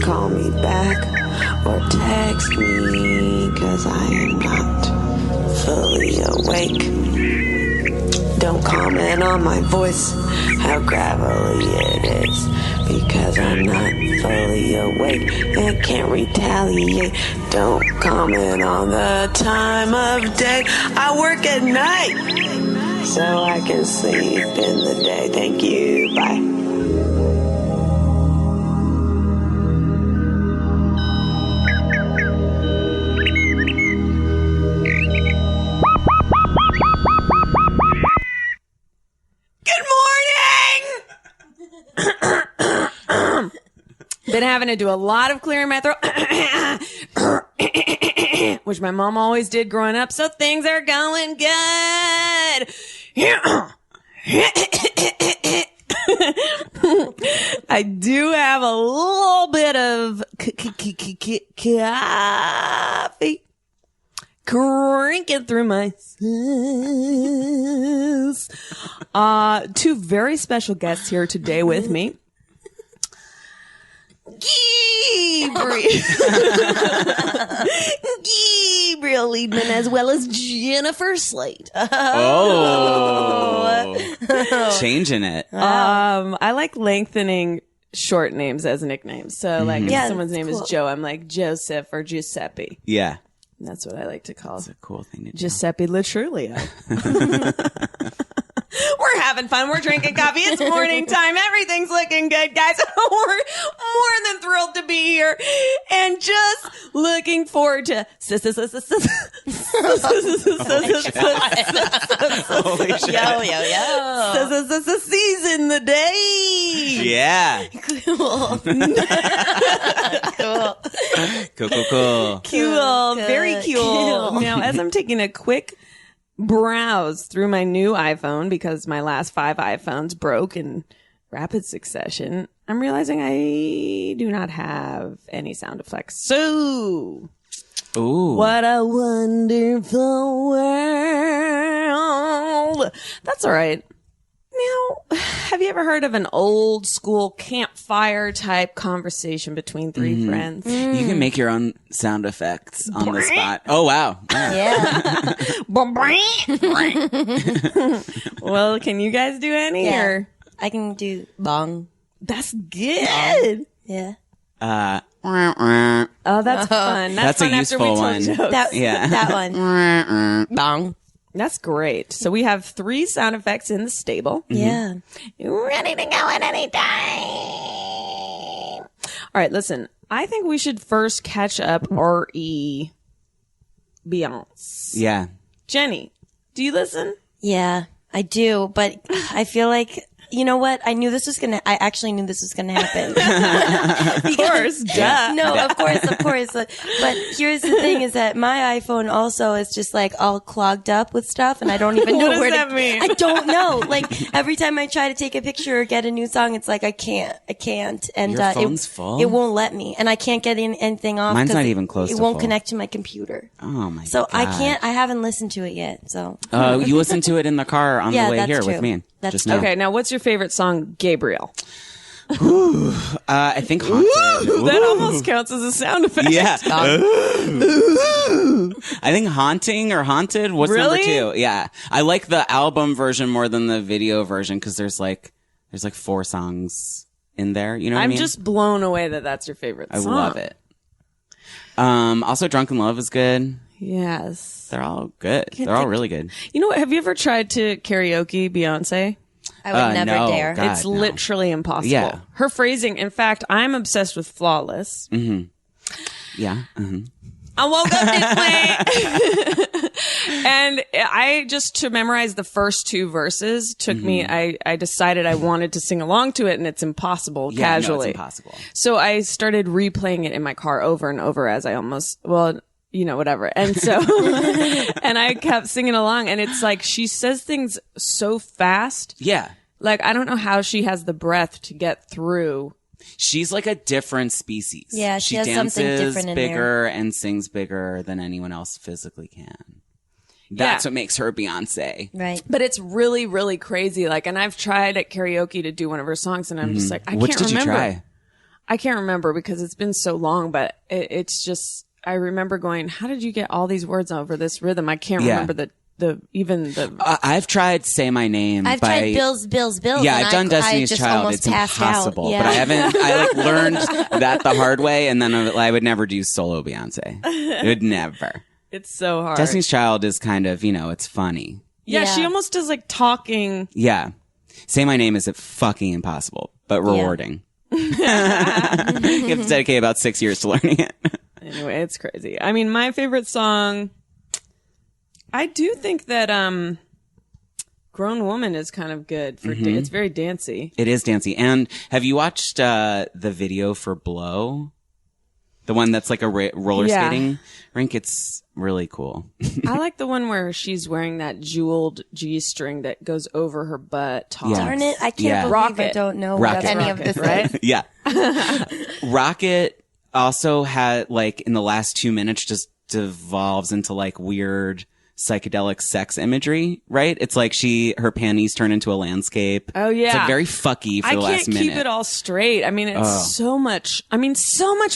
call me back or text me, 'cause I am not fully awake. Don't comment on my voice, how gravelly it is, because I'm not fully awake and can't retaliate. Don't comment on the time of day. I work at night, so I can sleep in the day. Thank you. Bye. Been having to do a lot of clearing my throat, which my mom always did growing up, so things are going good. I do have a little bit of coffee cranking through my cells. Two very special guests here today with me. Gabriel Liedman, as well as Jennifer Slate. Changing it. I like lengthening short names as nicknames. So, like, if someone's name is Joe, I'm like Joseph or Giuseppe. Yeah. That's what I like to call. That's a cool thing to do. Giuseppe Latrulio. We're having fun. We're drinking coffee. It's morning time. Everything's looking good, guys. We're more than thrilled to be here and just looking forward to Holy shit. Yo. Season the day. Yeah. Cool. Cool. Very cool. Now, as I'm taking a quick browse through my new iPhone, because my last 5 iPhones broke in rapid succession, I'm realizing I do not have any sound effects. So, what a wonderful world. That's all right. Now, have you ever heard of an old school campfire type conversation between three friends? You can make your own sound effects on the spot. Oh, wow. Yeah. Well, can you guys do any? Yeah. Or? I can do bong. That's good. Yeah. Oh, that's fun. That's fun a after we useful tell one. jokes. That one. Bong. That's great. So we have 3 sound effects in the stable. Yeah. You're ready to go at any time. All right, listen. I think we should first catch up R.E. Beyonce. Yeah. Jenny, do you listen? Yeah, I do. But I feel like, you know what? I actually knew this was going to happen. Of course. Duh. No, of course. But here's the thing is that my iPhone also is just like all clogged up with stuff and I don't even know What does where that mean? I don't know. Like every time I try to take a picture or get a new song, it's like I can't. And Your phone's full? It won't let me. And I can't get anything off. Mine's 'cause not even close It to won't full. connect to my computer. Oh, my So God. I haven't listened to it yet. So You listened to it in the car on Yeah, the way that's here true. with me. That's just true. now. Okay, now what's your favorite song, Gabriel? I think Haunted. That almost counts as a sound effect. Yeah. I think Haunting or Haunted. What's Really? number 2? Yeah. I like the album version more than the video version because there's like 4 songs in there. You know what I I'm mean? just blown away that that's your favorite I song. love it. Also, Drunken Love is good. Yes. They're all good. They're all really good. You know what? Have you ever tried to karaoke Beyonce? I would never no, dare. God, It's no. literally impossible. Yeah. Her phrasing, in fact, I'm obsessed with Flawless. Yeah. I woke up this way. And I just, to memorize the first 2 verses, took me, I decided I wanted to sing along to it, and it's impossible casually. No, it's impossible. So I started replaying it in my car over and over as I whatever. And so, and I kept singing along, and it's like she says things so fast. Yeah. Like, I don't know how she has the breath to get through. She's like a different species. Yeah, she has dances something different in bigger and sings bigger than anyone else physically can. That's what makes her Beyonce. Right. But it's really, really crazy. Like, and I've tried at karaoke to do one of her songs, and I'm just like, I Which can't did remember. you try? I can't remember because it's been so long, but it's just, I remember going, how did you get all these words over this rhythm? I can't remember I've tried Say My Name. I've tried Bills. Yeah, I've done Destiny's Child. It's impossible. Yeah. But I haven't, I learned that the hard way, and then I would never do solo Beyonce. It would never. It's so hard. Destiny's Child is kind of, it's funny. Yeah, she almost does like talking. Yeah. Say My Name is fucking impossible, but rewarding. You have to dedicate about 6 years to learning it. Anyway, it's crazy. I mean, my favorite song, I do think that Grown Woman is kind of good for it's very dancey. It is dancey. And have you watched the video for Blow? The one that's like a roller skating rink? It's really cool. I like the one where she's wearing that jeweled G-string that goes over her butt top. Yeah. Darn it, I can't believe I don't know what any of this is. Yeah. Rocket also had, like, in the last 2 minutes just devolves into like weird psychedelic sex imagery, right? It's like her panties turn into a landscape. Oh yeah. It's like very fucky for the last minute. I can't keep it all straight. I mean, it's so much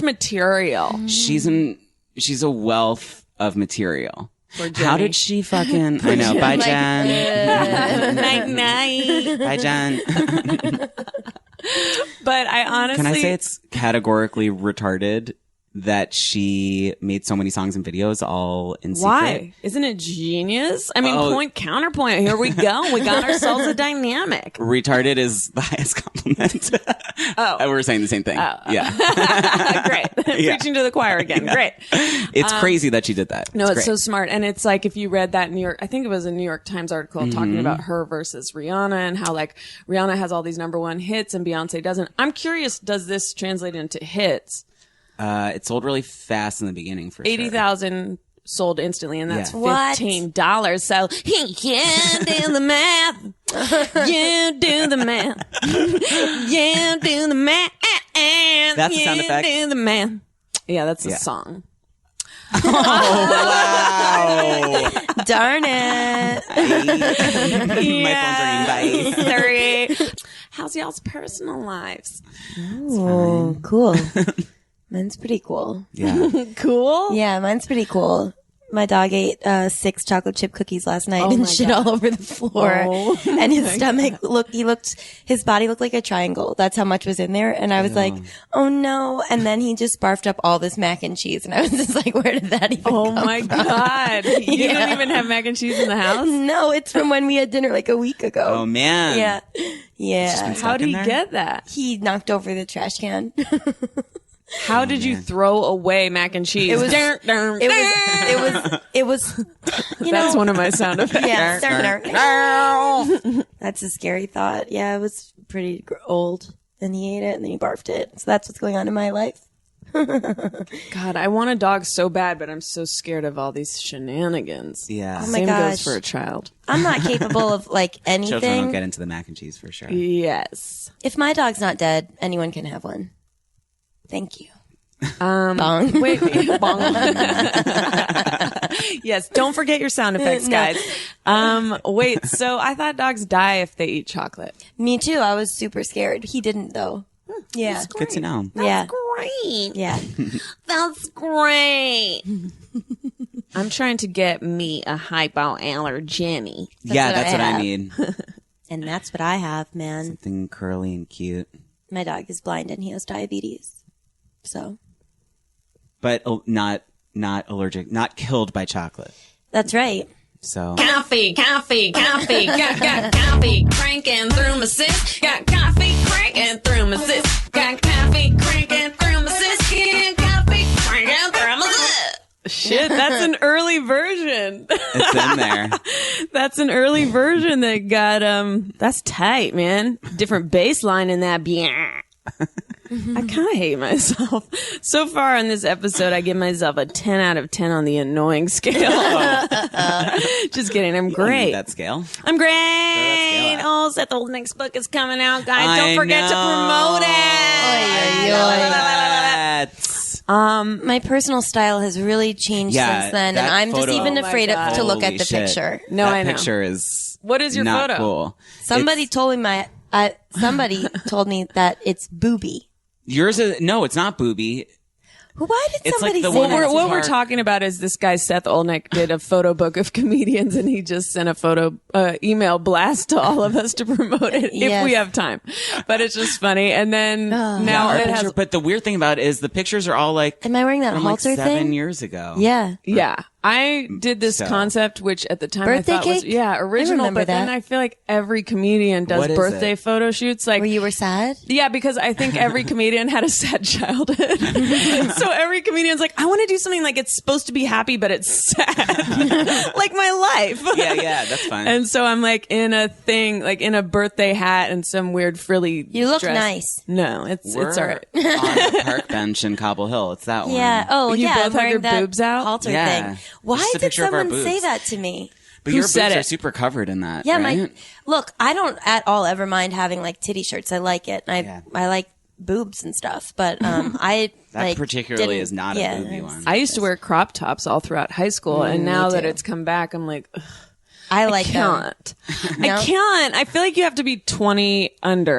material. She's a wealth of material. How did she fucking, I know, bye Jen. Night night. Bye Jen. But I honestly. Can I say it's categorically retarded that she made so many songs and videos all in secret? Why? Isn't it genius? I mean, point, counterpoint. Here we go. We got ourselves a dynamic. Retarded is the highest compliment. We're saying the same thing. Yeah. Great. Preaching to the choir again. Yeah. Great. It's crazy that she did that. No, it's so smart. And it's like, if you read that I think it was a New York Times article talking about her versus Rihanna and how like Rihanna has all these #1 hits and Beyonce doesn't. I'm curious, does this translate into hits? It sold really fast in the beginning for 80,000 sold instantly, and that's What? $15. So you do the math. You do the math. You do the math. That's the sound effect? You do the math. Yeah, that's a song. Oh, wow. Darn it. My phone's ringing. Bye. Sorry. How's y'all's personal lives? Oh, cool. Mine's pretty cool. Yeah. Cool? Yeah, mine's pretty cool. My dog ate 6 chocolate chip cookies last night and shit all over the floor. And his stomach his body looked like a triangle. That's how much was in there. And I was like, oh no. And then he just barfed up all this mac and cheese. And I was just like, where did that even come my God. You don't even have mac and cheese in the house? No, it's from when we had dinner like a week ago. Oh man. Yeah. Yeah. How did he get that? He knocked over the trash can. How did you throw away mac and cheese? It was, That's one of my sound effects. Yeah. That's a scary thought. Yeah, it was pretty old. And he ate it and then he barfed it. So that's what's going on in my life. God, I want a dog so bad, but I'm so scared of all these shenanigans. Yeah. Oh my Same gosh. goes for a child. I'm not capable of like anything. Children don't get into the mac and cheese for sure. Yes. If my dog's not dead, anyone can have one. Thank you. Bong. Wait, bong. Yes, don't forget your sound effects, guys. Wait, so I thought dogs die if they eat chocolate. Me too. I was super scared. He didn't though. Yeah. Good to know. Yeah. Great. Yeah. That's great. I'm trying to get me a hypoallergenic. That's what I need. And that's what I have, man. Something curly and cute. My dog is blind and he has diabetes. So. But not allergic, not killed by chocolate. That's right. So. Coffee. Got coffee cranking through my cyst. Got coffee cranking through my cyst. Got coffee cranking through my cyst. Got coffee cranking through my cyst. Shit, that's an early version. It's in there. That's an early version that got, that's tight, man. Different bass line in that. I kind of hate myself. So far in this episode, I give myself a 10 out of 10 on the annoying scale. Just kidding. I'm great. That scale. I'm great. Oh, Seth Oldnick's book is coming out, guys. Don't forget to promote it. My personal style has really changed since then, and I'm just even afraid to look at the picture. No, I know. That picture is what is your not photo? Cool. Somebody told me that it's booby. Yours is no, it's not booby. Why did It's like somebody the say one that? that's What we're Mark. talking about is this guy Seth Olnick did a photo book of comedians, and he just sent a email blast to all of us to promote it if Yes. we have time. But it's just funny. And then now Our it picture, has. but the weird thing about it is the pictures are all like Am I wearing that from like halter 7 thing? years ago. Yeah. Yeah, I did this So. concept, which at the time Birthday I thought was cake? original. I remember But then that. I feel like every comedian does What is birthday it? photo shoots. Like Where you were sad? Yeah, because I think every comedian had a sad childhood. So every comedian's like, I want to do something like it's supposed to be happy, but it's sad. Like my life. Yeah, that's fine. And so I'm like in a thing, like in a birthday hat and some weird frilly You look dress. nice. No, it's We're all right. on the park bench in Cobble Hill. It's that one. Yeah. Oh, You yeah. both I'm have wearing your that boobs out? halter Yeah. thing. Why Just a did picture of our someone say boobs. that to me? But Who your said boobs are it? super covered in that. Yeah, right? look, I don't at all ever mind having like titty shirts. I like it. And Yeah. I like boobs and stuff, but I That like particularly didn't- is not a yeah, booby it's- one. I used to wear crop tops all throughout high school, and now that too. it's come back, I'm like, ugh, I like them. can't. No? I can't. I feel like you have to be 20 and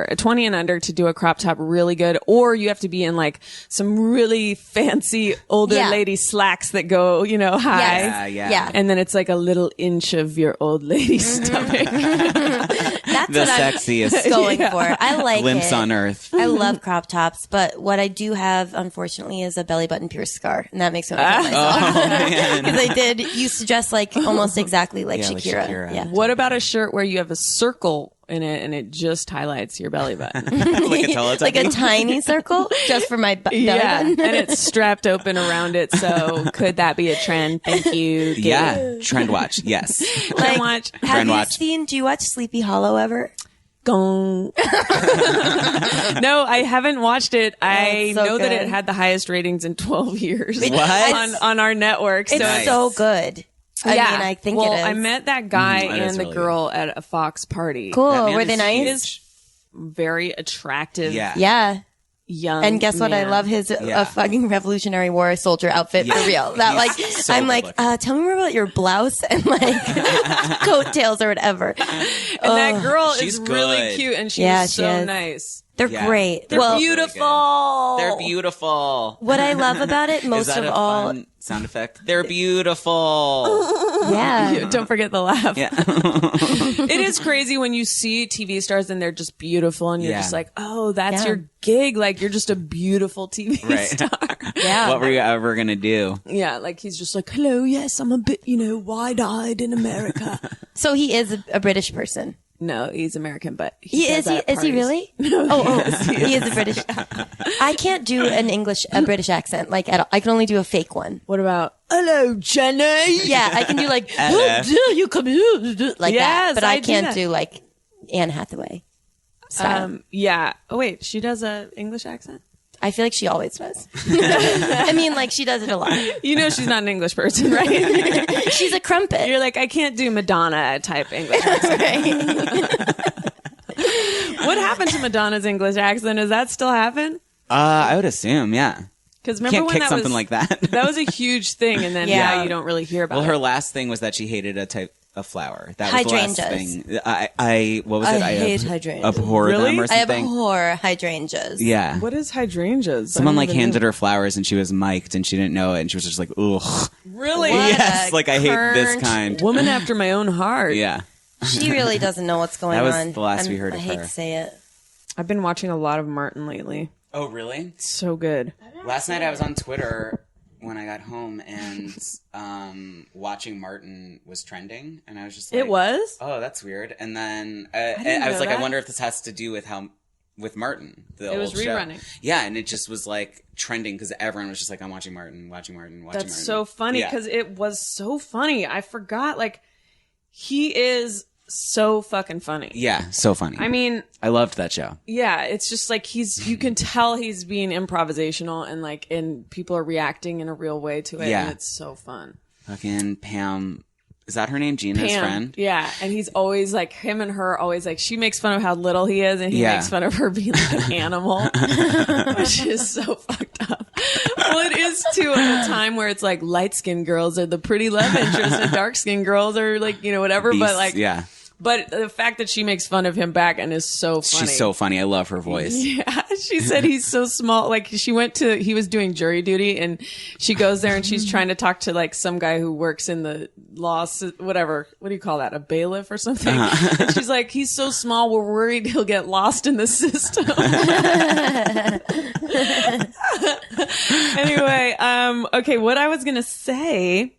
under to do a crop top really good, or you have to be in like some really fancy older Yeah. lady slacks that go, high. Yes. Yeah. Yeah. And then it's like a little inch of your old lady stomach. That's The what sexiest I'm going for. I like glimpse it. on earth. I love crop tops, but what I do have, unfortunately, is a belly button pierced scar, and that makes me want to kill myself. Oh man. Because I did used to dress like almost exactly like Yeah, like Shakira. Shakira. Yeah. What about a shirt where you have a circle in it and it just highlights your belly button? Like a Teletubby. Like a tiny circle just for my belly Yeah, button. and it's strapped open around it. So could that be a trend? Thank you. Gabe. Yeah. Trend watch. Yes. Trend watch. Have Trend you watch. do you watch Sleepy Hollow ever? Gong. No, I haven't watched it. I it's so know that good. it had the highest ratings in 12 years What? on our network. It's Nice. so good. I mean, I think well, it is. I met that guy that is and the really girl at a Fox party. Cool. That man Were they is nice? huge. Very attractive, Yeah. Yeah. young. And guess what? I man. love his Yeah. fucking Revolutionary War soldier outfit Yeah. for real. That like, He's so I'm good like, looking. tell me more about your blouse and like coattails or whatever. And that girl She's is really good. cute, and she's Yeah, so she is. nice. They're Yeah. great. They're well, beautiful. They're beautiful. what I love about it Is most that of a all, fun sound effect? They're beautiful. yeah. Don't forget the laugh. Yeah. It is crazy when you see TV stars and they're just beautiful, and you're Yeah. just like, oh, that's Yeah. your gig. Like you're just a beautiful TV Right. star. Yeah. What were you ever gonna do? Yeah, like he's just like, hello, yes, I'm a bit, wide-eyed in America. So he is a British person. No, he's American, but He does is. He that at is he parties. really? Oh, he is a British. I can't do a British accent like at all. I can only do a fake one. What about, hello, Jenny? Yeah, I can do like, Hello. "How dare you come here?" like Yes, that, but I I do can't that. do like Anne Hathaway style. Yeah. Oh, wait, she does a English accent? I feel like she always does. I mean, like she does it a lot. You know she's not an English person, right? She's a crumpet. You're like, I can't do Madonna type English accent. What happened to Madonna's English accent? Does that still happen? I would assume, yeah. Because remember Can't when kick that something was, like that. That was a huge thing, and then Yeah. now you don't really hear about Well, it. her last thing was that she hated a type of flower. That was the last Hydrangeas. thing. I what was it? I hate hydrangeas. abhor Really? them or I something. abhor hydrangeas. Yeah. What is hydrangeas? Someone like handed her flowers and she was mic'd and she didn't know it and she was just like, ugh. Really? What? Yes, a like I hate this current kind. Woman after my own heart. Yeah. She really doesn't know what's going That was on. the last we heard I of hate her. to say it. I've been watching a lot of Martin lately. Oh, really? So good. Last night I was on Twitter when I got home and watching Martin was trending and I was just like, It was? Oh, that's weird. And then didn't I was know like, that. I wonder if this has to do with Martin. The It was old show. rerunning. Yeah, and it just was like trending because everyone was just like, I'm watching Martin. That's Martin. so funny Yeah. because it was so funny. I forgot. Like, he is so fucking funny. Yeah, so funny. I mean, I loved that show. yeah, it's just like you can tell he's being improvisational and people are reacting in a real way to it. Yeah. And it's so fun. Fucking Pam. Is that her name? Gina's Pam, friend? yeah, and he's always like him and her always like she makes fun of how little he is, and he Yeah. makes fun of her being like an animal, which is so fucked up. Well, it is too at a time where it's like light skinned girls are the pretty love interest, and dark skinned girls are like whatever. But Beasts, like yeah. But the fact that she makes fun of him back and is so funny. She's so funny. I love her voice. Yeah, she said he's so small. Like he was doing jury duty, and she goes there and she's trying to talk to like some guy who works in the law, whatever. What do you call that? A bailiff or something? And she's like, he's so small, we're worried he'll get lost in the system. Anyway, okay, what I was gonna say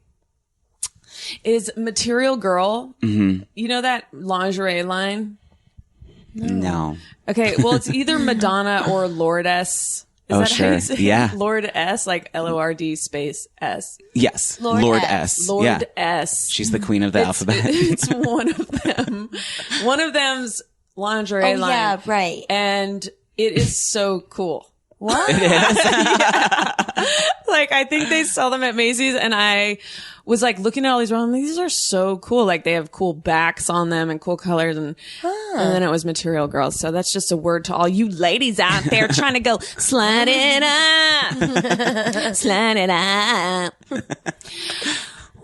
is Material Girl. Mm-hmm. You know that lingerie line? No. Okay, well, it's either Madonna or Lordess. Is that sure. how you say it? Yeah. Lord S, like Lord space S. Yes. Lord S. Lord Yeah. S. She's the queen of the alphabet. It's one of them. One of them's lingerie line. Yeah, right. And it is so cool. What? It is. Yeah. Like, I think they sell them at Macy's, and I was like looking at all these around. These are so cool. Like, they have cool backs on them and cool colors, and then it was Material Girl. So that's just a word to all you ladies out there trying to go slide it up, slide it up.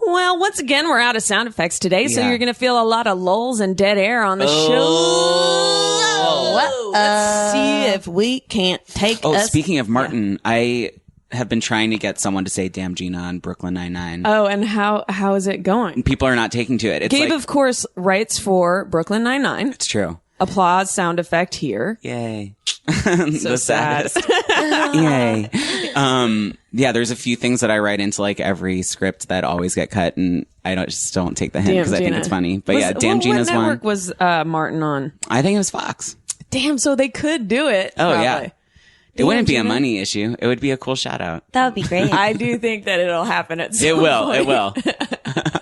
Well, once again, we're out of sound effects today, so Yeah. you're going to feel a lot of lulls and dead air on the show. Let's see if we can't take us. Speaking of Martin, I have been trying to get someone to say "Damn Gina" on Brooklyn Nine-Nine. Oh, and how is it going? People are not taking to it. It's Gabe, like, of course, writes for Brooklyn Nine-Nine. it's true. Applause sound effect here. Yay. So The sad. saddest. Yay. Yeah, there's a few things that I write into like every script that always get cut, and I just don't take the hint because I think it's funny. But yeah, Damn Gina's what one. network was Martin on? I think it was Fox. Damn, so they could do it. Oh, probably. yeah. It wouldn't be a Gina? money issue. It would be a cool shout out. That would be great. I do think that it'll happen at some It will. point. It will.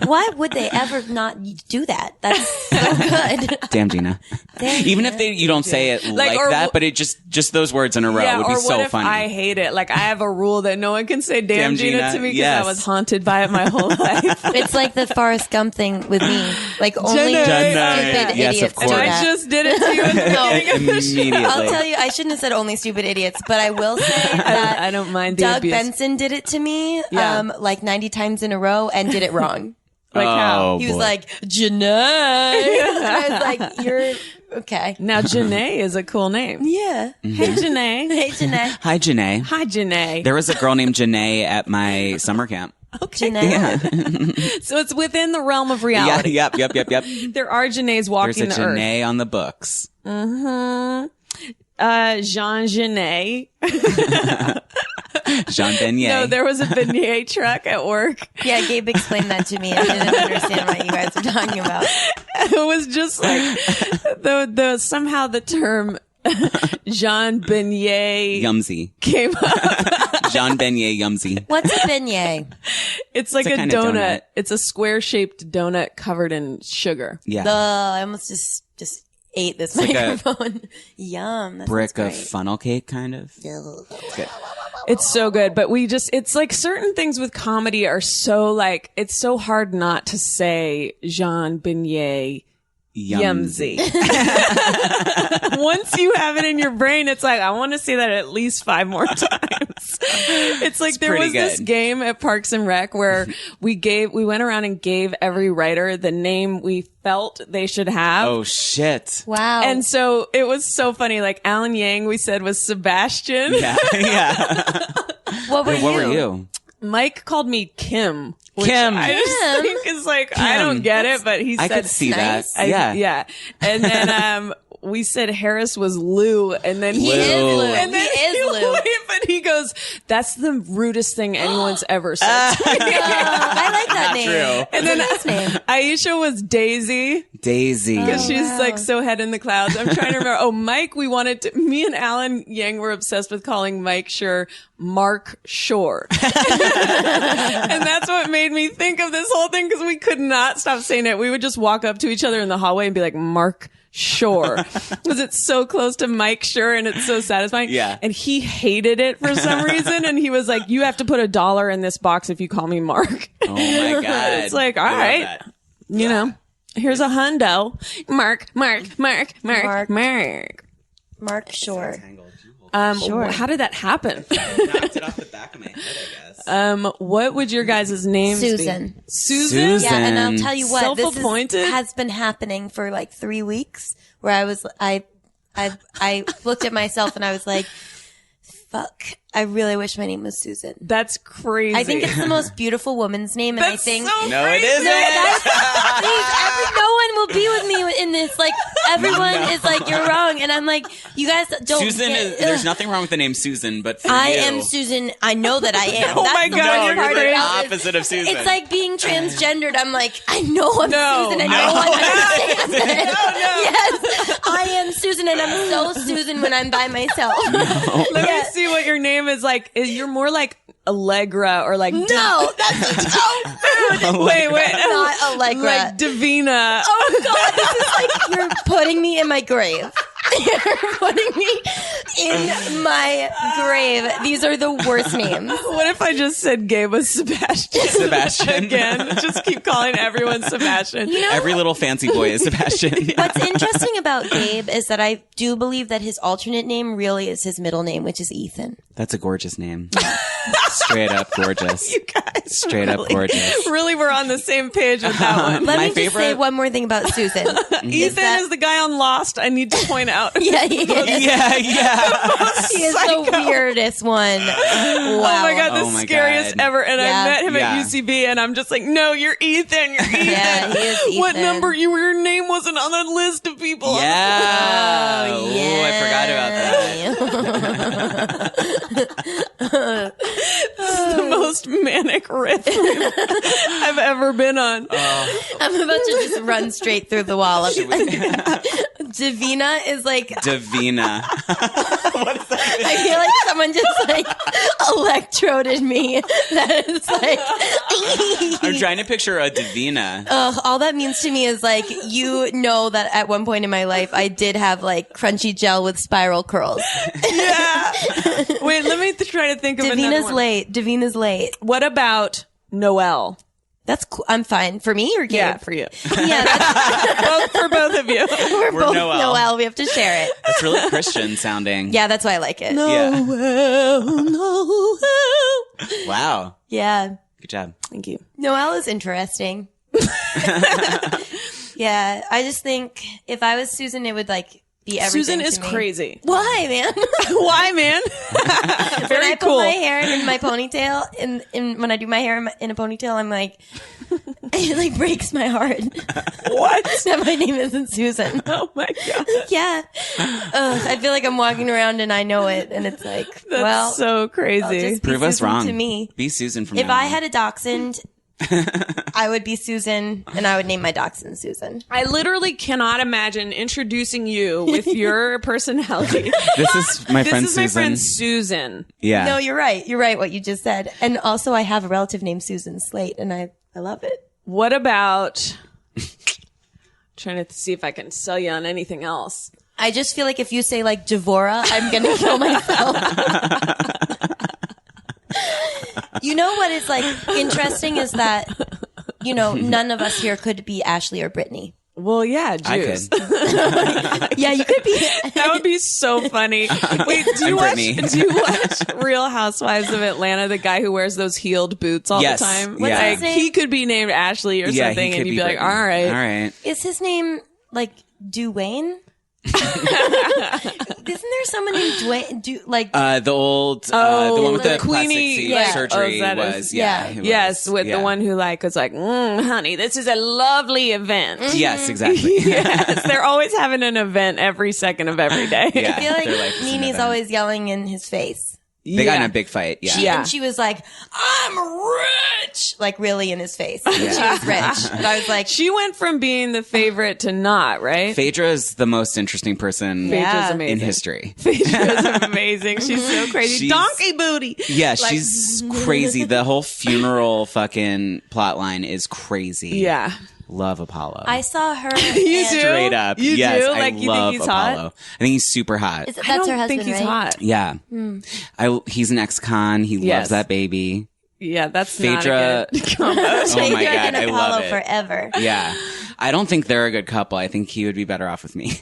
Why would they ever not do that? That's so good. Damn Gina. Damn Even if you don't say it like or that, w- but it just those words in a row Yeah, would be or so what if funny. I hate it? Like, I have a rule that no one can say damn Damn Gina Gina, to me because yes. I was haunted by it my whole life. It's like the Forrest Gump thing with me. Like only Jenna. stupid Yes, idiots of do course. I that. just did it to you in the beginning of the show. Immediately. I'll tell you, I shouldn't have said only stupid idiots, but I will say that I don't mind the Doug abuse. Benson did it to me Yeah. like 90 times in a row and did it wrong. Like how? Oh, He was boy. like, Janae. And I was like, you're okay. Now, Janae is a cool name. Yeah. Hey, Janae. Hey, Janae. Hi, Janae. Hi, Janae. There was a girl named Janae at my summer camp. Janae. So it's within the realm of Yeah, reality. yep. There are Janaes There's walking a the earth. Janae on the books. Jean Genet. Jean Beignet. No, there was a beignet truck at work. Yeah, Gabe explained that to me. I didn't understand what you guys were talking about. It was just like the somehow the term Jean Beignet Yumsy. came up. Jean Beignet Yumsy. What's a beignet? It's like It's a a kind of donut. donut. It's a square shaped donut covered in sugar. Yeah. I almost just ate this like a microphone. Yum. That Brick sounds of great. funnel cake, kind of. Good. It's so good, but it's like certain things with comedy are so like, it's so hard not to say Jean Beignet Yumsy. Once you have it in your brain, it's like, I want to say that at least 5 more times. It's like there pretty was this good. game at Parks and Rec where we went around and gave every writer the name we felt they should have. Oh, shit. Wow. And so it was so funny. Like Alan Yang, we said was Sebastian. Yeah. Yeah. what were What were you? Mike called me Kim. Which Kim. I just Kim? think is like, I don't get it, but he I said could see nice. that. Yeah. yeah. And then we said Harris was Lou, and then He Lou. is Lou. and then He is Lou. But he goes, "That's the rudest thing anyone's ever said." to me." I like that Not name. true. And then That's a nice name. Aisha was Daisy Daisy. because she's wow. like so head in the clouds. I'm trying to remember. Oh, Mike, me and Alan Yang were obsessed with calling Mike Schur Mark Shore. And that's what made me think of this whole thing because we could not stop saying it. We would just walk up to each other in the hallway and be like, Mark Shore. Because it's so close to Mike Schur and it's so satisfying. Yeah. And he hated it for some reason. And he was like, you have to put $1 in this box if you call me Mark. Oh, my God. It's like, all I love right. that. You know, here's a hundo. Mark. Mark Shore. Sure. How did that happen? Knocked it off the back of my head, I guess. What would your guys' names be? Susan. Susan? Yeah, and I'll tell you what, this Self-appointed? has been happening for like 3 weeks where I looked at myself and I was like, fuck, I really wish my name was Susan. That's crazy. I think it's the most beautiful woman's name, and I That's think so No, it crazy. isn't. no one will be with me in this. Like everyone is like, you're wrong, and I'm like, you guys don't. Susan is, there's nothing wrong with the name Susan, but for I you, am Susan. I know that I am. Oh That's my the God, worst you're part the about it. opposite of Susan. It's like being transgendered. I'm like, I know I'm No. Susan, and No. no one understands it. No. Yes, I am Susan, and I'm so Susan when I'm by myself. Let me see what your name is like. You're more like Allegra or like No, that's so rude. wait, Not Allegra. like Davina. Oh God, this is like you're putting me in my grave. You're putting me in my grave. These are the worst names. What if I just said Gabe was Sebastian? Sebastian. Again, just keep calling everyone Sebastian. Every little fancy boy is Sebastian. What's interesting about Gabe is that I do believe that his alternate name really is his middle name, which is Ethan. That's a gorgeous name. Straight up gorgeous. You guys, Straight up gorgeous. Really, we're on the same page with that one. Let My me just say favorite- one more thing about Susan. Ethan is the guy on Lost. I need to point out. Yeah, he is. Yeah. He is the weirdest one. Wow. Oh my God, the Oh my scariest God. ever. And Yeah. I met him Yeah. at UCB, and I'm just like, no, you're Ethan. You're Ethan. Yeah, he is What Ethan. number? Your name wasn't on the list of people. Yeah. Oh, Ooh, I forgot about that. This is the most manic riff I've ever been on. I'm about to just run straight through the wall. Davina is like, Davina. I feel like someone just like electroded me. That is like, I'm trying to picture a Davina. all that means to me is like, you know that at one point in my life, I did have like crunchy gel with spiral curls. Yeah. Wait, let me try to think of another Davina's one. late. Davina's late. What about Noelle? That's cool. I'm fine. For me or Gabe? Yeah, for you. Yeah, that's, For both of you. we're both Noel. Noel. We have to share it. That's really Christian sounding. Yeah, that's why I like it. Yeah. Noelle. Wow. Yeah. Good job. Thank you. Noelle is interesting. Yeah, I just think if I was Susan, it would like be everything. Susan is to me. crazy. Why, man? Why, man? When Very I put cool. my hair in my ponytail, and when I do my hair in a ponytail, I'm like, it like breaks my heart What? that my name isn't Susan. Oh my God. Yeah, I feel like I'm walking around and I know it, and it's like, That's well, so I'll crazy. just be Prove us Susan wrong. to me. Be Susan from If now I on. had a dachshund, I would be Susan, and I would name my dachshund Susan. I literally cannot imagine introducing you with your personality. This is my This friend is Susan. my friend Susan. Yeah. No, you're right. You're right. What you just said, and also I have a relative named Susan Slate, and I love it. What about trying to see if I can sell you on anything else? I just feel like if you say like Devora, I'm gonna kill myself. You know what is like interesting is that, you know, none of us here could be Ashley or Brittany. Well, yeah, I Jews. could. Yeah, you could be. That would be so funny. Wait, do you I'm watch? Brittany. Do you watch Real Housewives of Atlanta? The guy who wears those heeled boots all Yes. the time. What's Like his name? he could be named Ashley or Yeah, something, he and could you'd be like, Brittany. all right. All right. Is his name like Dwayne? Isn't there someone named Dwayne? The old, the one with the Queenie- plastic yeah. surgery Oh, that was, is- yeah. he was. Yes, with Yeah. the one who like was like, honey, this is a lovely event. Yes, exactly. Yes, they're always having an event every second of every day. Yeah. I feel like They're like, it's an Nini's event. always yelling in his face. They got in a big fight. Yeah. Yeah. And she was like, I'm rich! Like really in his face. She was rich. And I was like, She went from being the favorite to not, right? Phaedra is the most interesting person Phaedra's Yeah. amazing. in history. Phaedra's amazing. She's so crazy. She's- Donkey booty. Yeah, she's crazy. The whole funeral fucking plot line is crazy. Yeah. Love Apollo. I saw her. You and- do? Straight up. You yes, do? I Like, you think love he's hot? Apollo. I think he's super hot. That's I don't her husband, think he's right? hot. Yeah. He's an ex-con. He Yes. loves that baby. Yeah, that's Phaedra- not a good combo. Oh my Phaedra God, and I Apollo love it. forever. Yeah. I don't think they're a good couple. I think he would be better off with me.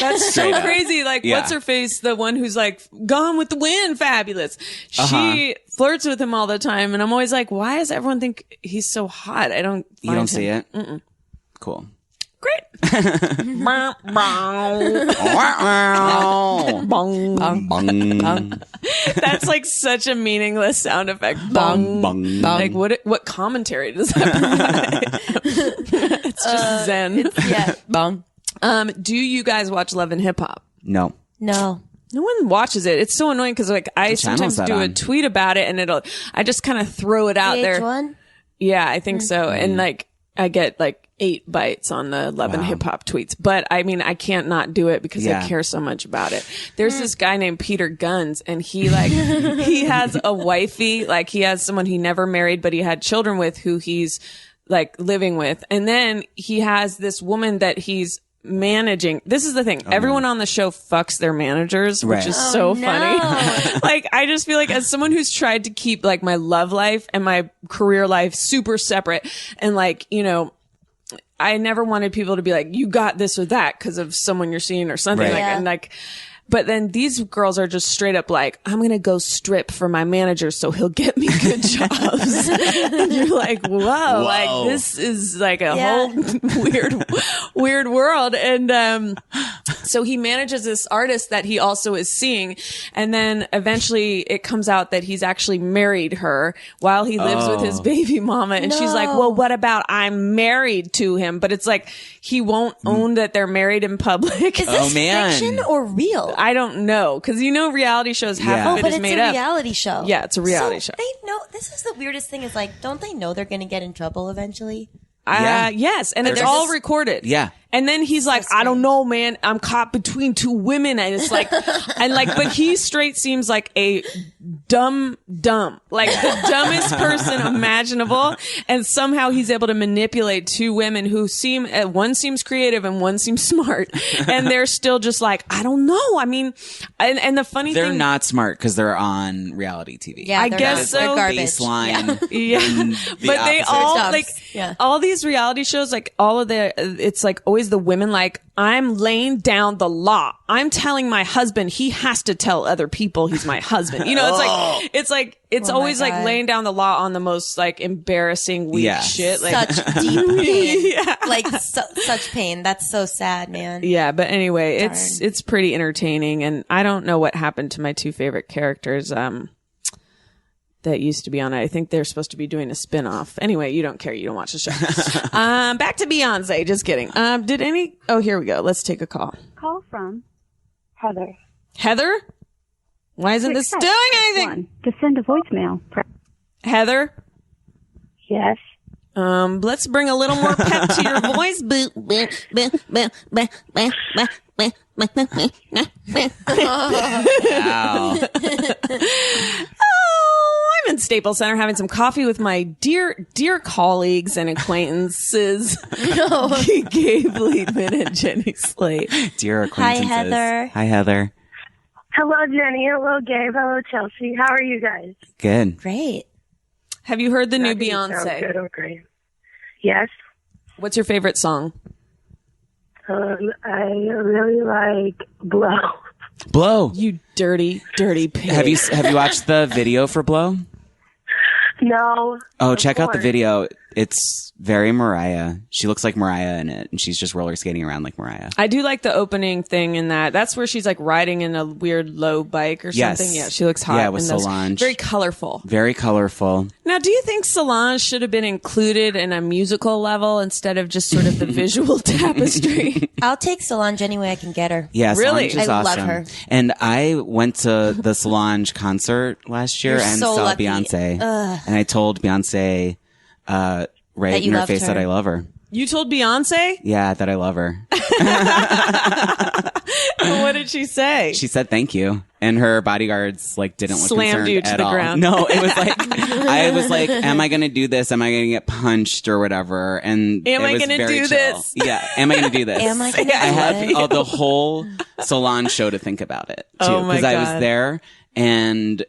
That's so up. crazy. Like, Yeah. what's her face? The one who's like, Gone with the Wind, fabulous. She flirts with him all the time. And I'm always like, why does everyone think he's so hot? I don't You don't see it? Mm-mm. Cool. Great. Bong. Bong. That's like such a meaningless sound effect. Bong. Bong. Like, what commentary does that provide? It's just zen. Yeah. Bong. Do you guys watch Love and Hip Hop? No. No. No one watches it. It's so annoying because like I sometimes that do a on? tweet about it and I just kind of throw it out there. VH1? Yeah, I think so. And like I get like 8 bites on the Love and Hip Hop tweets, but I mean I can't not do it because I care so much about it. There's this guy named Peter Guns, and he like he has a wifey, like he has someone he never married, but he had children with who he's like living with, and then he has this woman that he's managing. This is the thing. Everyone on the show fucks their managers, which is so funny. Like, I just feel like as someone who's tried to keep like my love life and my career life super separate, and like, you know, I never wanted people to be like, you got this or that because of someone you're seeing or something. Right. Like, and like, but then these girls are just straight up like, I'm going to go strip for my manager so he'll get me good jobs. And you're like, whoa, like this is like a whole weird world. And, so he manages this artist that he also is seeing. And then eventually it comes out that he's actually married her while he lives with his baby mama. And she's like, well, what about I'm married to him? But it's like, he won't own that they're married in public. Is this fiction or real? I don't know. Cause you know, reality shows, half of it but is it's made a up. reality show. Yeah, it's a reality show. They know, this is the weirdest thing is like, don't they know they're going to get in trouble eventually? Yes. And it's all recorded. Yeah. And then he's like, I don't know, man. I'm caught between 2 women. And it's like, and like, but he straight seems like a dumb, like the dumbest person imaginable. And somehow he's able to manipulate 2 women who seem, one seems creative and one seems smart. And they're still just like, I don't know. I mean, and the funny They're thing. not smart because they're on reality TV. Yeah, I they're guess not. so. They're garbage. Baseline. Yeah. But they opposite. all Dumps. like, Yeah. all these reality shows, like all of it's like always the women like, I'm laying down the law. I'm telling my husband he has to tell other people he's my husband. You know, it's always like laying down the law on the most like embarrassing, weak shit. Like, Such deep pain. Like such pain. That's so sad, man. yeah, but anyway, it's pretty entertaining, and I don't know what happened to my 2 favorite characters. That used to be on it. I think they're supposed to be doing a spin-off. Anyway, you don't care. You don't watch the show. Back to Beyonce. Just kidding. Oh, here we go. Let's take a call. Call from Heather. Heather? Why isn't this doing anything? To send a voicemail. Heather? Yes. Let's bring a little more pep to your voice. Wow. I'm in Staples Center having some coffee with my dear colleagues and acquaintances. Gabe Liedman and Jenny Slate. Dear acquaintances. Hi, Heather. Hi, Heather. Hello, Jenny. Hello, Gabe. Hello, Chelsea. How are you guys? Good. Great. Have you heard the new That didn't sound Beyonce? Good or great. Yes. What's your favorite song? I really like Blow. Blow. You dirty pig. Have you watched the video for Blow? No. Oh, check out the course. video. It's very Mariah. She looks like Mariah in it, and she's just roller skating around like Mariah. I do like the opening thing in that. That's where she's like riding in a weird low bike or Yes. something. Yeah, she looks hot. Yeah, with in those. Solange. Very colorful. Very colorful. Now, do you think Solange should have been included in a musical level instead of just sort of the visual tapestry? I'll take Solange any way I can get her. Yeah, Really? Solange is I love awesome. her. And I went to the Solange concert last year You're and so saw lucky. Beyonce. And I told Beyonce, right That you in her loved face her. that I love her. You told Beyonce? Yeah, that I love her. What did she say? She said thank you, and her bodyguards like didn't look Slammed concerned you to at the all. ground. No, it was like I was like, "Am I going to do this? Am I going to get punched or whatever?" And Am it I was gonna very do chill. this? Yeah, am I going to do this? Am I gonna I do had it? the whole Solange show to think about it too, Oh my I was God. there and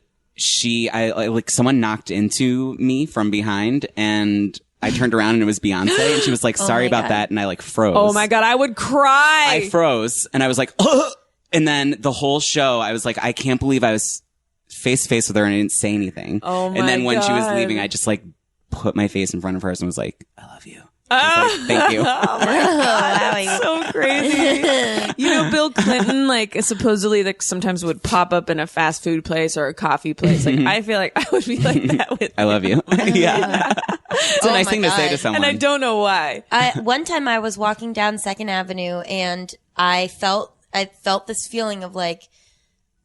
I like someone knocked into me from behind and I turned around and it was Beyonce, and she was like, "Sorry about that," and I like froze. Oh my God, I would cry. I froze, and I was like, "Ugh!" And then the whole show, I was like, I can't believe I was face to face with her and I didn't say anything. Oh my And then when she was God. leaving, I just like put my face in front of hers and was like, "I love you." Like, thank you. So crazy. You know, Bill Clinton, like, supposedly, like, sometimes would pop up in a fast food place or a coffee place. Like, I feel like I would be like that with I love you. Yeah. It's a nice thing to say to someone. and I don't know why. One time I was walking down 2nd Avenue and I felt this feeling of like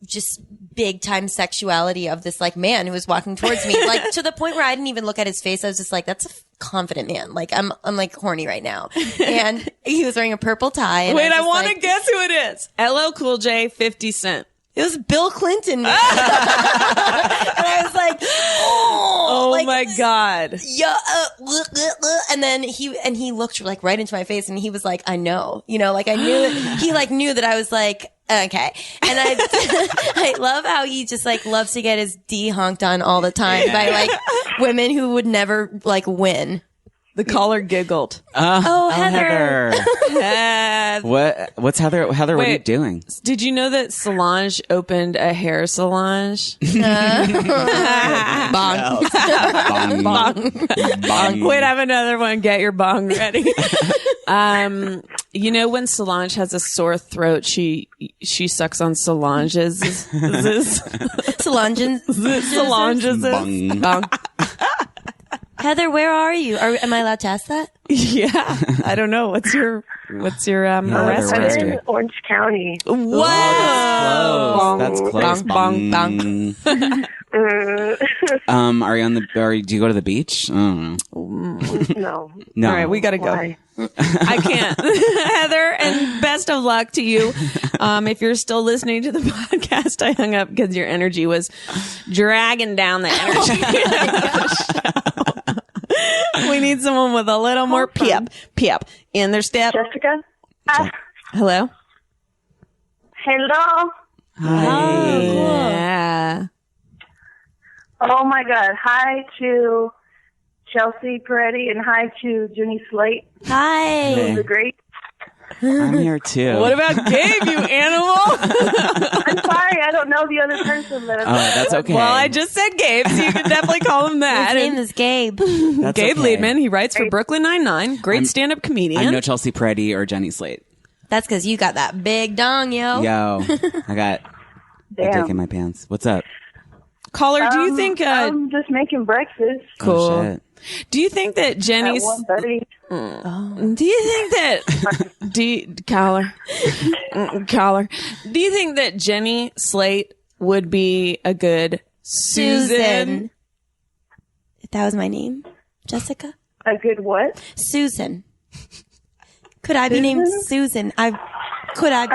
just big time sexuality of this like man who was walking towards me, like to the point where I didn't even look at his face. I was just like, that's a confident man. Like I'm like horny right now. And he was wearing a purple tie. And Wait, I want to like, guess who it is. LL Cool J, 50 Cent. It was Bill Clinton. Man. And I was like, Oh like, my God. yeah, and then he looked like right into my face and he was like, I know, like I knew he like knew that I was like, okay. And I love how he just like loves to get his D honked on all the time by like women who would never like win. The caller giggled. Heather. What's Heather? Heather, what are you Wait. doing? Did you know that Solange opened a hair Solange? Bong. Wait, I have another one. Get your bong ready. You know, when Solange has a sore throat, she sucks on Solange's. Solange's. Bong. Heather, where are you? Am I allowed to ask that? Yeah, I don't know. What's your arrest Heather, I'm history? in Orange County. Whoa! That's close. Bong, bong, bong. Are you do you go to the beach? I don't know. No. No. All right, we gotta go. Why? I can't. Heather, and best of luck to you. If you're still listening to the podcast, I hung up because your energy was dragging down the energy. We need someone with a little more pep in their step. Jessica? Hello? Hello? Yeah. Oh my God. Hi to Chelsea Peretti and hi to Jenny Slate. Hi. Those are great. I'm here too. What about Gabe, you animal? I'm sorry, I don't know the other person. Oh, that's okay. Well, I just said Gabe, so you can definitely call him that. His name is Gabe. That's Gabe okay. Liedman. He writes for Brooklyn Nine-Nine. Great stand-up comedian. I'm no Chelsea Peretti or Jenny Slate. That's because you got that big dong, yo. Yo, I got a dick in my pants. What's up? Caller, do you think... I'm just making breakfast cool. Oh, shit. Do you think that at Jenny's... 1:30. Do you think that... Caller, do you think that Jenny Slate would be a good Susan? If that was my name, Jessica? A good what? Susan. Could I be named Susan? I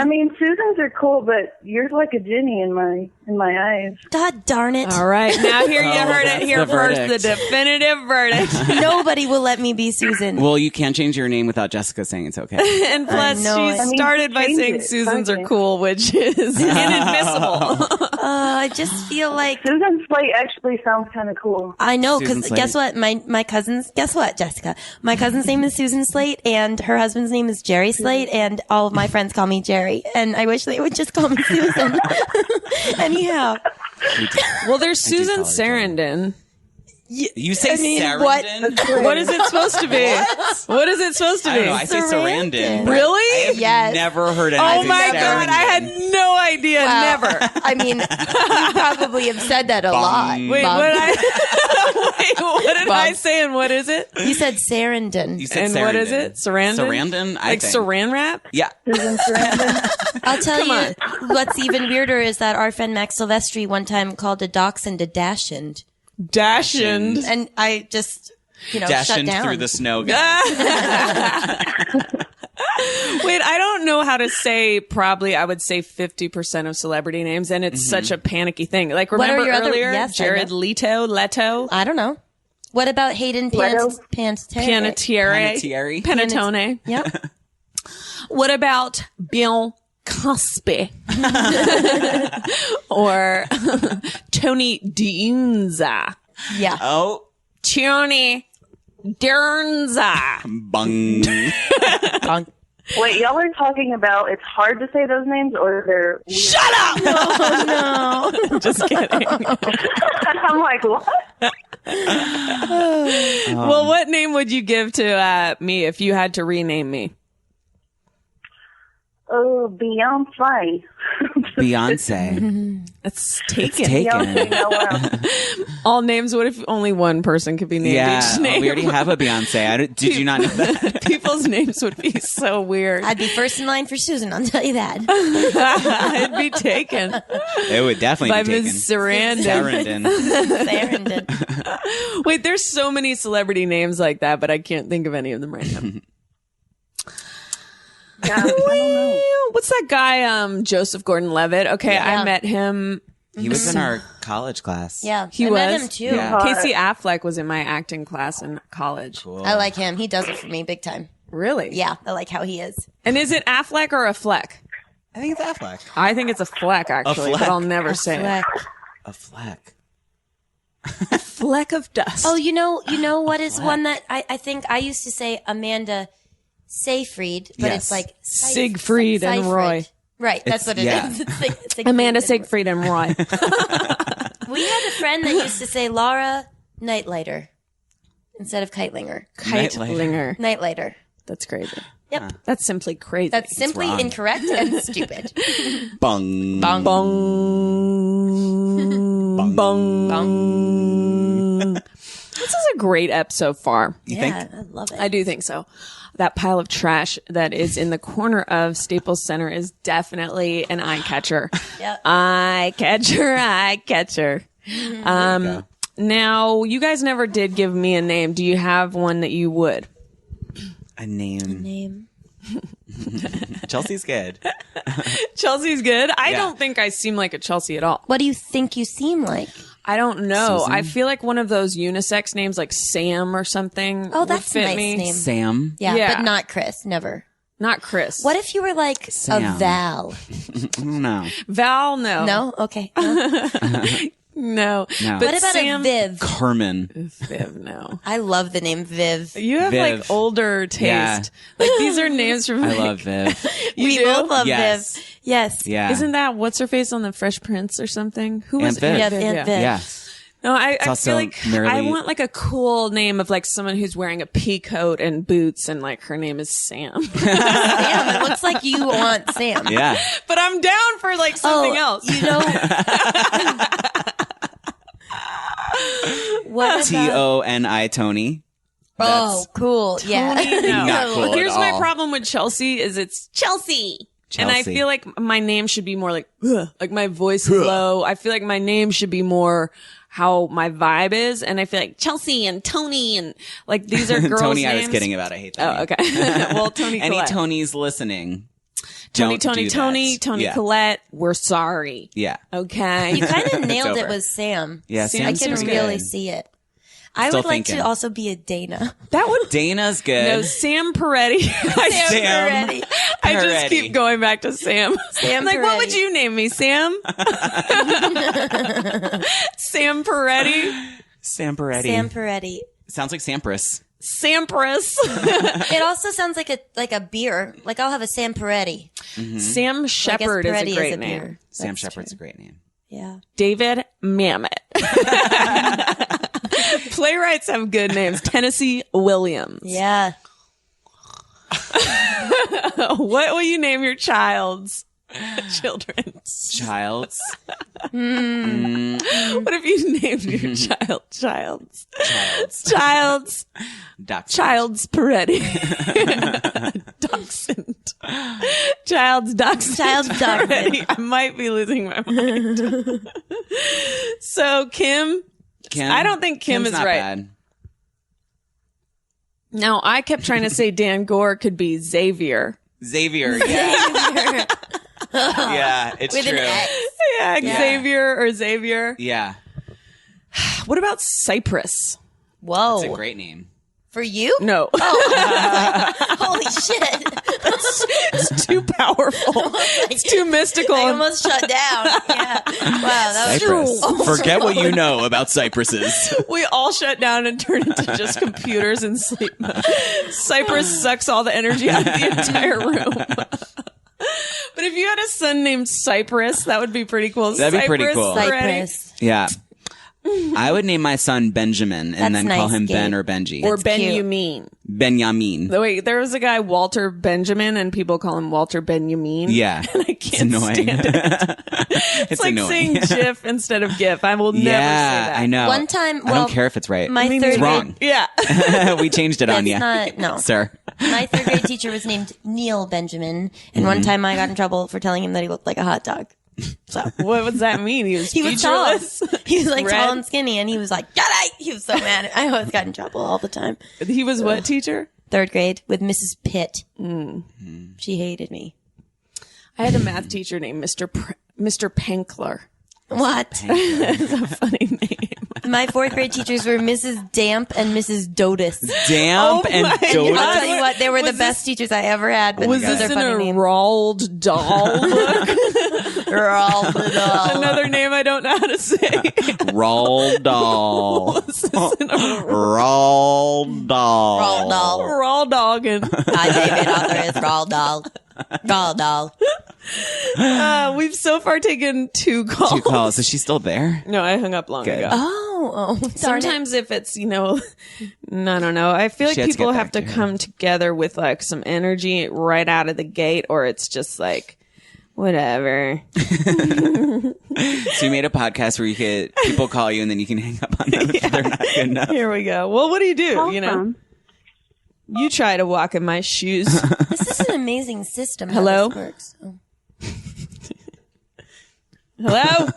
mean, Susans are cool, but you're like a Jenny in my eyes. God darn it. All right. Now here you heard it that's here the first. verdict. The definitive verdict. Nobody will let me be Susan. Well, you can't change your name without Jessica saying it's okay. And plus, know she it. I mean, started by change saying it. Susans are Okay. cool, which is inadmissible. I just feel like Susan Slate actually sounds kind of cool. I know Susan because Slate. guess what? My cousin's guess what, Jessica? My cousin's name is Susan Slate, and her husband's name is Jerry Slate, and all of my friends call me Jerry, and I wish they would just call me Susan. Anyhow, Well, there's do Susan call her Jenny. Sarandon. You say Sarandon? What is it supposed to be? What is it supposed to I be? don't know. I say Sarandon. Sarandon. but Really? I have Yes. never heard anyone Oh say my Sarandon. God, I had no idea. Wow. Never. I mean, you probably have said that a lot. Wait, Bong. what did I say and what is it? You said Sarandon. You said And Sarandon. what is it? Sarandon? Sarandon? I Like think. saran wrap? Yeah. Susan Sarandon. I'll tell Come you what's even weirder is that our friend Max Silvestri one time called a dachshund a dachshund. Dashend. And I just, shut Dashing down. through the snow. Wait, I don't know how to say probably I would say 50% of celebrity names, and it's such a panicky thing. Like, What are remember your other- earlier? yes, I Jared know. Leto? I don't know. What about Hayden Leto? Panettiere? Panettiere? Panettone. Yep. What about Bill Cosby? Or Tony Diunza? Yeah. Oh, Tony Dernza. Bong. Wait, y'all are talking about it's hard to say those names, or they're weird? Shut up! Oh, no. Just kidding. I'm like, what? Well, what name would you give to me if you had to rename me? Oh, Beyonce. Beyonce. It's taken. Beyonce Noel. All names. What if only one person could be named Yeah, each name? we already have a Beyonce. Did you not know that? People's names would be so weird. I'd be first in line for Susan, I'll tell you that. It'd be taken It would definitely by be taken. Ms. Sarandon. Sarandon. Wait, there's so many celebrity names like that, but I can't think of any of them right now. Yeah, I don't know. What's that guy, Joseph Gordon-Levitt? Okay, Yeah. I met him. He was in our college class. Yeah, He I was. met him too. Yeah. Casey Affleck was in my acting class in college. Cool. I like him. He does it for me big time. Really? Yeah, I like how he is. And is it Affleck or a Fleck? I think it's Affleck. I think it's a Fleck, actually, Fleck. but I'll never say Fleck. A fleck. it. Fleck of dust. Oh, you know what is one that I think I used to say Amanda Seyfried, but Yes. it's like Siegfried and Roy. Right, that's what it is. yeah. It's like Siegfried Amanda and Roy. Siegfried and Roy. We had a friend that used to say Laura Nightlighter instead of Kitelinger. Kitelinger. Nightlighter. That's crazy. Yep. That's simply crazy. That's simply wrong. incorrect and stupid. Bong. Bong. Bong. Bong. This is a great ep so far. Yeah, I love it. I do think so. That pile of trash that is in the corner of Staples Center is definitely an eye catcher. Yep. Eye catcher. Now, you guys never did give me a name. Do you have one that you would? A name. Name. Chelsea's good. Chelsea's good. I Yeah. don't think I seem like a Chelsea at all. What do you think you seem like? I don't know. Susan? I feel like one of those unisex names like Sam or something. Oh, would that's a fit nice me. name. Sam. Yeah, Yeah. but not Chris. Never. Not Chris. What if you were like Sam. a Val? No. Val? No. No? Okay. No. No. No. But What about Sam? a Viv? Carmen. Viv, no. I love the name Viv. You have Viv. like older taste. Yeah. Like these are names from. I like, love Viv. You We do? both love Yes. Viv. Yes. Yeah. Isn't that what's her face on the Fresh Prince or something? Who was Aunt Viv. it? Yeah, Aunt Viv. Yeah. No, I also feel like I merely- want like a cool name of like someone who's wearing a pea coat and boots and like her name is Sam. Sam, it looks like you want Sam. Yeah. But I'm down for like something else. You know. What about? Toni. Tony. Oh, cool. Yeah. No. Not cool Here's at my all. problem with Chelsea is it's Chelsea. And I Chelsea. feel like my name should be more like my voice is low. I feel like my name should be more how my vibe is. And I feel like Chelsea and Tony and like these are girls' Tony, names. I was kidding about. I hate that. Oh, name. okay. Well, Tony Any Collette. Tonys listening? Tony, don't do that. Yeah. Collette, we're sorry. Yeah. Okay. You kind of nailed it over. with Sam. Yeah, Sam I Sam's can pretty really good. see it. I Still would like thinking. to also be a Dana. That would Dana's good. no Sam Peretti. Sam. Peretti. I just Peretti. keep going back to Sam. Sam like, what would Peretti. you name me, Sam? Sam Peretti? Sam Peretti. Sam Peretti. Sounds like Sampras. Sampras. It also sounds like a beer. Like I'll have a Sam Peretti. Sam Shepard is Peretti a great is a name. beer. Sam That's Shepard's true. a great name. Yeah. David Mamet. Playwrights have good names. Tennessee Williams. Yeah. What will you name your child's children? Childs. What if you named your Childs. Dachshund. Child's Peretti? Dachshund. Child's Dachshund. Child's Dachshund. Peretti. I might be losing my mind. So Kim, Kim. I don't think Kim Kim's is not right. Bad. Now I kept trying to say Dan Gore could be Xavier. Xavier. Yeah. Yeah, it's With true. an X. Yeah, Xavier or Xavier. Yeah. What about Cypress? Whoa. It's a great name. For you? No. Holy shit. It's too powerful. It's too mystical. I almost shut down. Yeah. Wow, that was Cypress. true. Forget what you know about cypresses. We all shut down and turn into just computers and sleep mode. Cypress sucks all the energy out of the entire room. But if you had a son named Cypress, that would be pretty cool. That'd be pretty cool. Peretti. Cypress. Yeah. I would name my son Benjamin and That's then call nice, him Ben Gabe. or Benji. Or That's cute. Benjamin. Benjamin. Wait, there was a guy, Walter Benjamin, and people call him Walter Benjamin. Yeah. And I It's can't annoying. stand it. It's like annoying. saying GIF instead of GIF. I will never say Yeah, that. I know. One time, I well, don't care if it's right. my Me third it's neither. wrong. Yeah. We changed it on you. That's not, no. Sir. My third grade teacher was named Neil Benjamin, and one time I got in trouble for telling him that he looked like a hot dog. So What does that mean? He was tall. featureless? He was like Red? tall and skinny, and he was like, "Get out!" He was so mad. I always got in trouble all the time. He was what teacher? Third grade with Mrs. Pitt. She hated me. I had a math teacher named Mr. Pankler. What? Funny name. My fourth grade teachers were Mrs. Damp and Mrs. Dotus. Damp Oh and my Dotus. I'll tell you what, they were the Was best teachers I ever had. But Was those this are in funny a names. Roald Dahl book? Another name I don't know how to say. Roald Dahl. Was this in a Roald Dahl. Roald Dahl. Roald Doggin? Hi, David. Author is Roald Dahl. Roald Dahl. We've so far taken 2 calls. 2 calls. Is she still there? No, I hung up long Good. ago. Oh, darn it. Sometimes if it's, I don't know. I feel like She has to people get have back to to her. come together with like some energy right out of the gate, or it's just like, whatever. So you made a podcast where people call you and then you can hang up on them if they're not good enough. Here we go. Well, what do you do? Awesome. You try to walk in my shoes. This is an amazing system. how Hello? this works. Oh. Hello?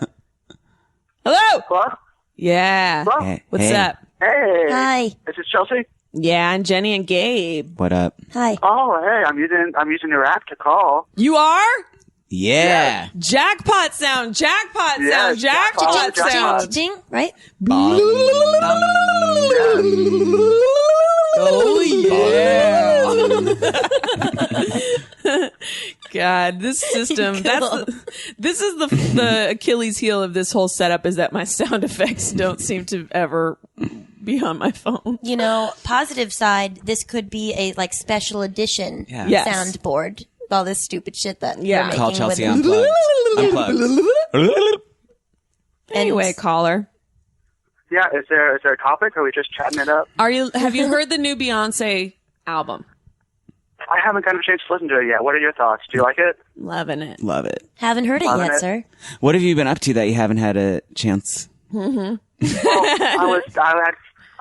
Hello? Hello? Yeah. Hello? Hey, What's hey, up? Hey. Hi. This is Chelsea. Yeah, and Jenny and Gabe. What up? Hi. Oh, hey, I'm using your app to call. You are? Yeah. Jackpot sound. Jackpot Yeah, sound. Jackpot jackpot, sound. Ching, right? Bong. Oh, yeah. God, this system, this is the Achilles heel of this whole setup, is that my sound effects don't seem to ever be on my phone. You know, positive side, this could be a like special edition Yeah. Yes. soundboard. With all this stupid shit that Yeah. we're making Call Chelsea with Unplugged. Unplugged. Anyway, caller, Yeah, is there a topic, or are we just chatting it up? have you heard the new Beyonce album? I haven't gotten a chance to listen to it yet. What are your thoughts? Do you like it? Loving it. Love it. Haven't heard it Loving yet, it. sir. What have you been up to that you haven't had a chance? I'm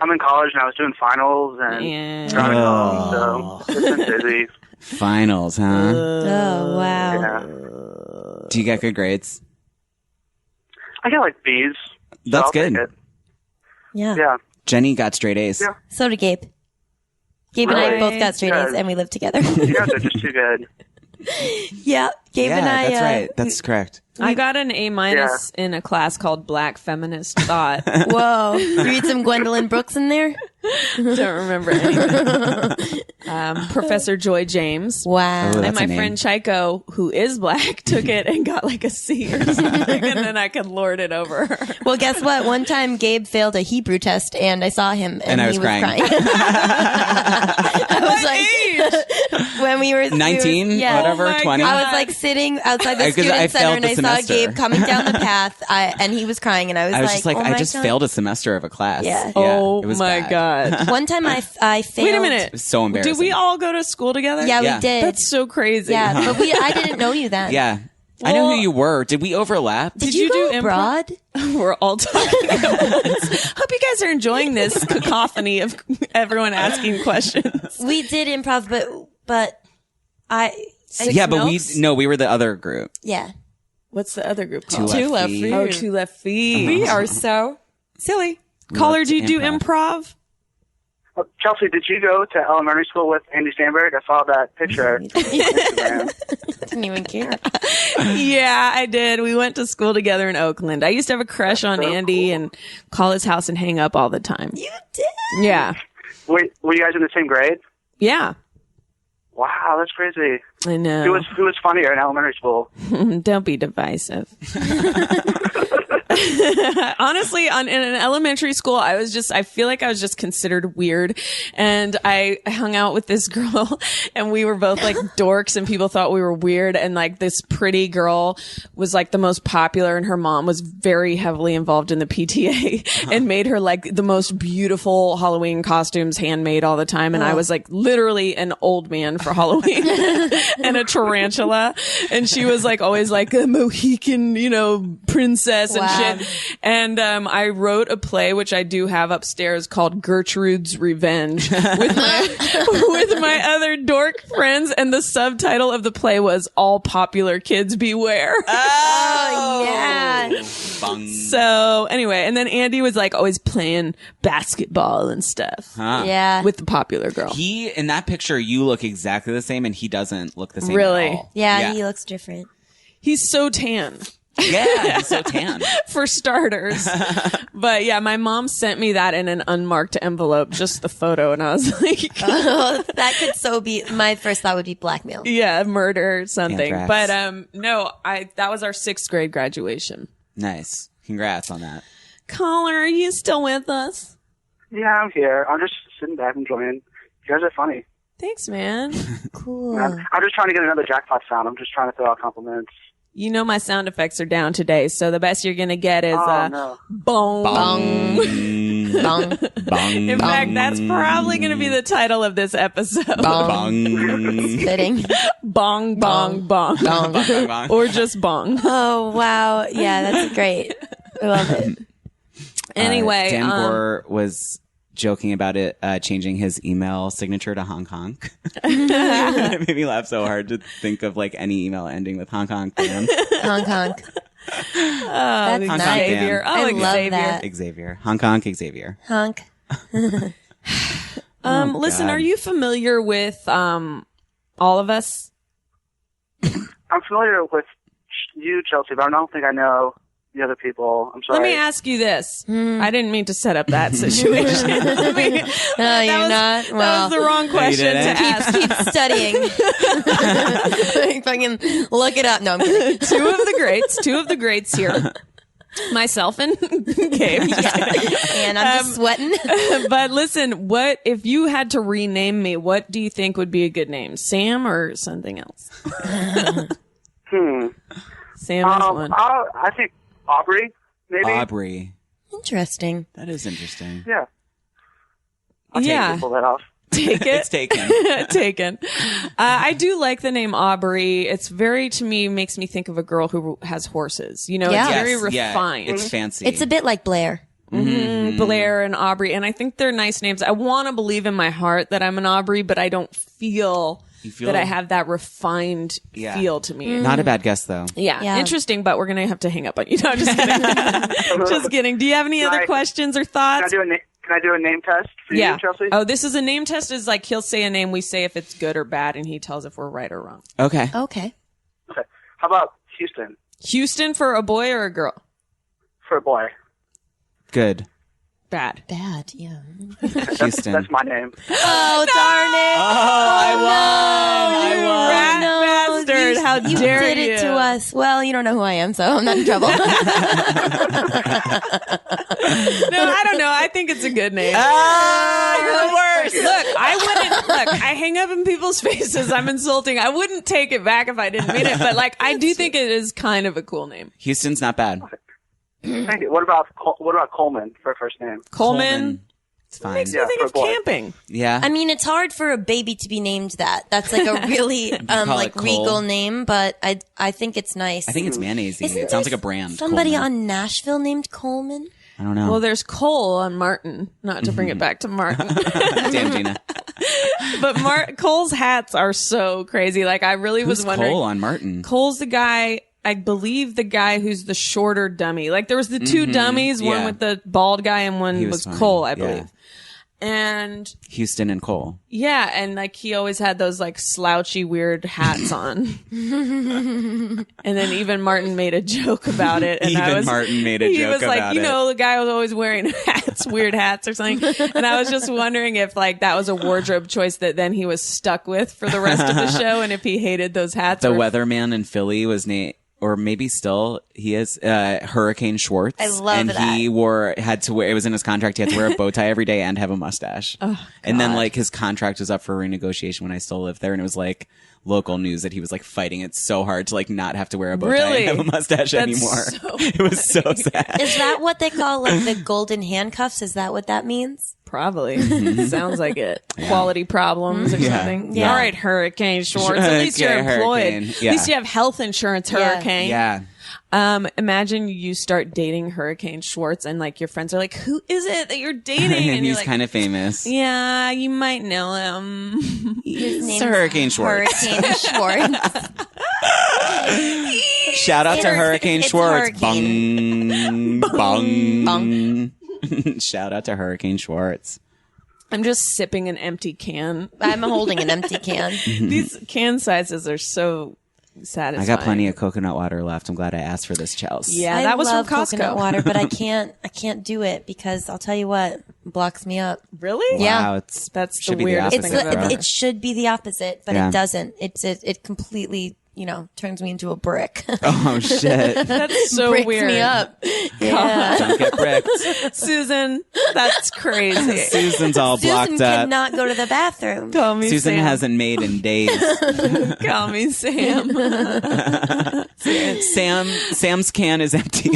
in college and I was doing finals and Yeah. driving home, so it's been busy. Finals, huh? Oh, wow. Yeah. Do you get good grades? I get like B's. so That's I'll take good. it. Yeah. Yeah. Jenny got straight A's. Yeah. So did Gabe. Gabe and I Really? both got straight A's, Good. and we lived together. You guys are just too good. Yeah. Gabe Yeah, and I. that's right. That's correct. I got an A- in a class called Black Feminist Thought. Whoa. You read some Gwendolyn Brooks in there? Don't remember anything. Professor Joy James. Wow. Oh, And that's my a name. friend Chico, who is black, took it and got like a C or something, and then I could lord it over her. Well, guess what? One time Gabe failed a Hebrew test, and I saw him, and I he was was crying. I was like, when we were 19, yeah. whatever, Oh my 20. God. I was like sitting outside the 'Cause I student center, failed and the I saw semester. Gabe coming down the path, and he was crying, and I was, I was just like, oh I my just God. failed a semester of a class. Yeah. Oh it was my bad. God. One time I failed. Wait a minute. It was so embarrassing. Did we all go to school together? Yeah, Yeah. we did. That's so crazy. yeah, but I didn't know you then. Yeah. I know Well- who you were. Did we overlap? Did you you do go improv? abroad? We're all talking at once. Hope you guys are enjoying this cacophony of everyone asking questions. We did improv, but Yeah, but Notes? we were the other group. yeah. What's the other group Two called? Left Left Feet. Feet. Oh, Two Left Feet. We are so silly. Caller, Love do you to do improv. improv? Chelsea, did you go to elementary school with Andy Sandberg? I saw that picture on Instagram. Didn't even care. Yeah, I did. We went to school together in Oakland. I used to have a crush on so Andy cool. and call his house and hang up all the time. You did. Yeah. were you guys in the same grade? Yeah. Wow, that's crazy. I know. Who was funnier in elementary school? Don't be divisive. Honestly, in an elementary school, I feel like I was just considered weird. And I hung out with this girl and we were both like dorks and people thought we were weird. And like this pretty girl was like the most popular and her mom was very heavily involved in the PTA and made her like the most beautiful Halloween costumes handmade all the time. And I was like literally an old man for Halloween and a tarantula. And she was like always like a Mohican, princess and shit. And I wrote a play, which I do have upstairs, called Gertrude's Revenge with my other dork friends. And the subtitle of the play was All Popular Kids Beware. Oh, yeah. Bong. So anyway, and then Andy was like always playing basketball and stuff. Huh. Yeah. With the popular girl. In that picture, you look exactly the same and he doesn't look the same Really? at all. Yeah, he looks different. He's so tan. Yeah, he's so tan. For starters. But yeah, my mom sent me that in an unmarked envelope, just the photo, and I was like, Oh, that could so be. My first thought would be blackmail. yeah, murder or something. Anthrax. But no, that was our 6th grade graduation. Nice. Congrats on that. Caller, are you still with us? Yeah, I'm here. I'm just sitting back enjoying. You guys are funny. Thanks, man. Cool. I'm just trying to get another jackpot sound. I'm just trying to throw out compliments. You know my sound effects are down today, so the best you're gonna get is No. bong. Bong. Bong. Bong. In fact, that's probably gonna be the title of this episode. Bong. Fitting. Bong, bong, bong. Bong, bong, bong. Or just bong. Oh, wow. Yeah, that's great. I love it. Anyway, Dan Gore was joking about it, changing his email signature to Hong Kong. It made me laugh so hard to think of like any email ending with Hong Kong Dan. Honk, honk. That's Hong Kong nice. Dan. Xavier. Oh, I love Xavier. that. Xavier. Hong Kong Xavier. Honk. Listen, God. are you familiar with All of Us? I'm familiar with you, Chelsea, but I don't think I know the other people. I'm sorry. Let me ask you this. I didn't mean to set up that situation. No, you're not. That Well, was the wrong question to didn't. ask. keep studying. Like, fucking look it up. No, I'm kidding. Two of the greats here. Myself and Gabe. And I'm just sweating. But listen, what if you had to rename me, what do you think would be a good name? Sam or something else? Sam is one. I think Aubrey, maybe. Aubrey. Interesting. That is interesting. Yeah. I'll Yeah. pull that off. Take it. It's taken. Taken. I do like the name Aubrey. It's to me, makes me think of a girl who has horses. Yeah. It's very Yes, refined. Yeah, it's fancy. It's a bit like Blair. Blair and Aubrey. And I think they're nice names. I want to believe in my heart that I'm an Aubrey, but I don't feel that I have that refined feel to me. Not a bad guess though. Yeah. Interesting, but we're going to have to hang up on you. No, I'm just kidding. Just kidding. Do you have any other questions or thoughts? Can I do a name test for you, Chelsea? Oh, this is a name test. Is like he'll say a name, we say if it's good or bad, and he tells if we're right or wrong. Okay. Okay. Okay. How about Houston Houston for a boy or a girl? for a boy? Good. Bad. Bad, yeah. Houston. That's my name. Oh, darn it. I won. Rat no, bastard. How you dare did you? it to us. Well, you don't know who I am, so I'm not in trouble. No, I don't know. I think it's a good name. You're the worst. Look, I hang up in people's faces. I'm insulting. I wouldn't take it back if I didn't mean it, but like, I do think it is kind of a cool name. Houston's not bad. Thank you. What about Coleman for a first name? Coleman. It's fine. Makes me Yeah, think for a of boy. camping. Yeah. I mean, it's hard for a baby to be named that. That's like a really call like it Cole? regal name, but I think it's nice. I think it's mayonnaise. Isn't It sounds there like a brand. Somebody Coleman. on Nashville named Coleman. I don't know. Well, there's Cole on Martin. Not to bring it back to Martin. Damn, Gina. But Cole's hats are so crazy. Like, I really was Who's wondering. Cole on Martin? Cole's the guy, I believe the guy who's the shorter dummy. Like, there was the two dummies, one Yeah. with the bald guy and one He was was fine. Cole, I Yeah. believe. And Houston and Cole. yeah, and like he always had those like slouchy weird hats on. And then even Martin made a joke about it. And Martin made a joke about it. He was like, you know, the guy was always wearing hats, weird hats or something. And I was just wondering if like that was a wardrobe choice that then he was stuck with for the rest of the show, and if he hated those hats. The weatherman in Philly was named, or maybe still he is, Hurricane Schwartz. I love and that. he had to wear, it was in his contract, he had to wear a bow tie every day and have a mustache. And then like his contract was up for renegotiation when I still lived there, and it was like local news that he was like fighting it so hard to like not have to wear a bow tie and have a mustache anymore. So it was so sad. Is that what they call like the golden handcuffs? Is that what that means? Probably. Sounds like it. Quality problems or something. Yeah. All right, Hurricane Schwartz. At least you're employed. Hurricane. At least you have health insurance, Hurricane. Yeah. Imagine you start dating Hurricane Schwartz and like your friends are like, who is it that you're dating? And you're he's like, kind of famous. yeah, you might know him. His It's name's Hurricane Schwartz. Hurricane Schwartz. Shout out to Hurricane It's Schwartz. Hurricane. Bong. Bong. Shout out to Hurricane Schwartz. I'm just sipping an empty can. I'm holding an empty can. These can sizes are so satisfying. I got plenty of coconut water left. I'm glad I asked for this, Chelsea. Yeah, I that was love from Costco. coconut water, but I can't do it because I'll tell you what, it blocks me up. Really? Yeah. Wow, That's the should be the weirdest opposite thing I've ever though. It should be the opposite, but Yeah. it doesn't. It completely, turns me into a brick. Oh shit! That's so Breaks weird. me up. Yeah. Don't get bricked. Susan, that's crazy. Susan's all Susan blocked up. cannot go to the bathroom. Call me Susan Sam. hasn't made in days. Call me Sam. Sam's can is empty.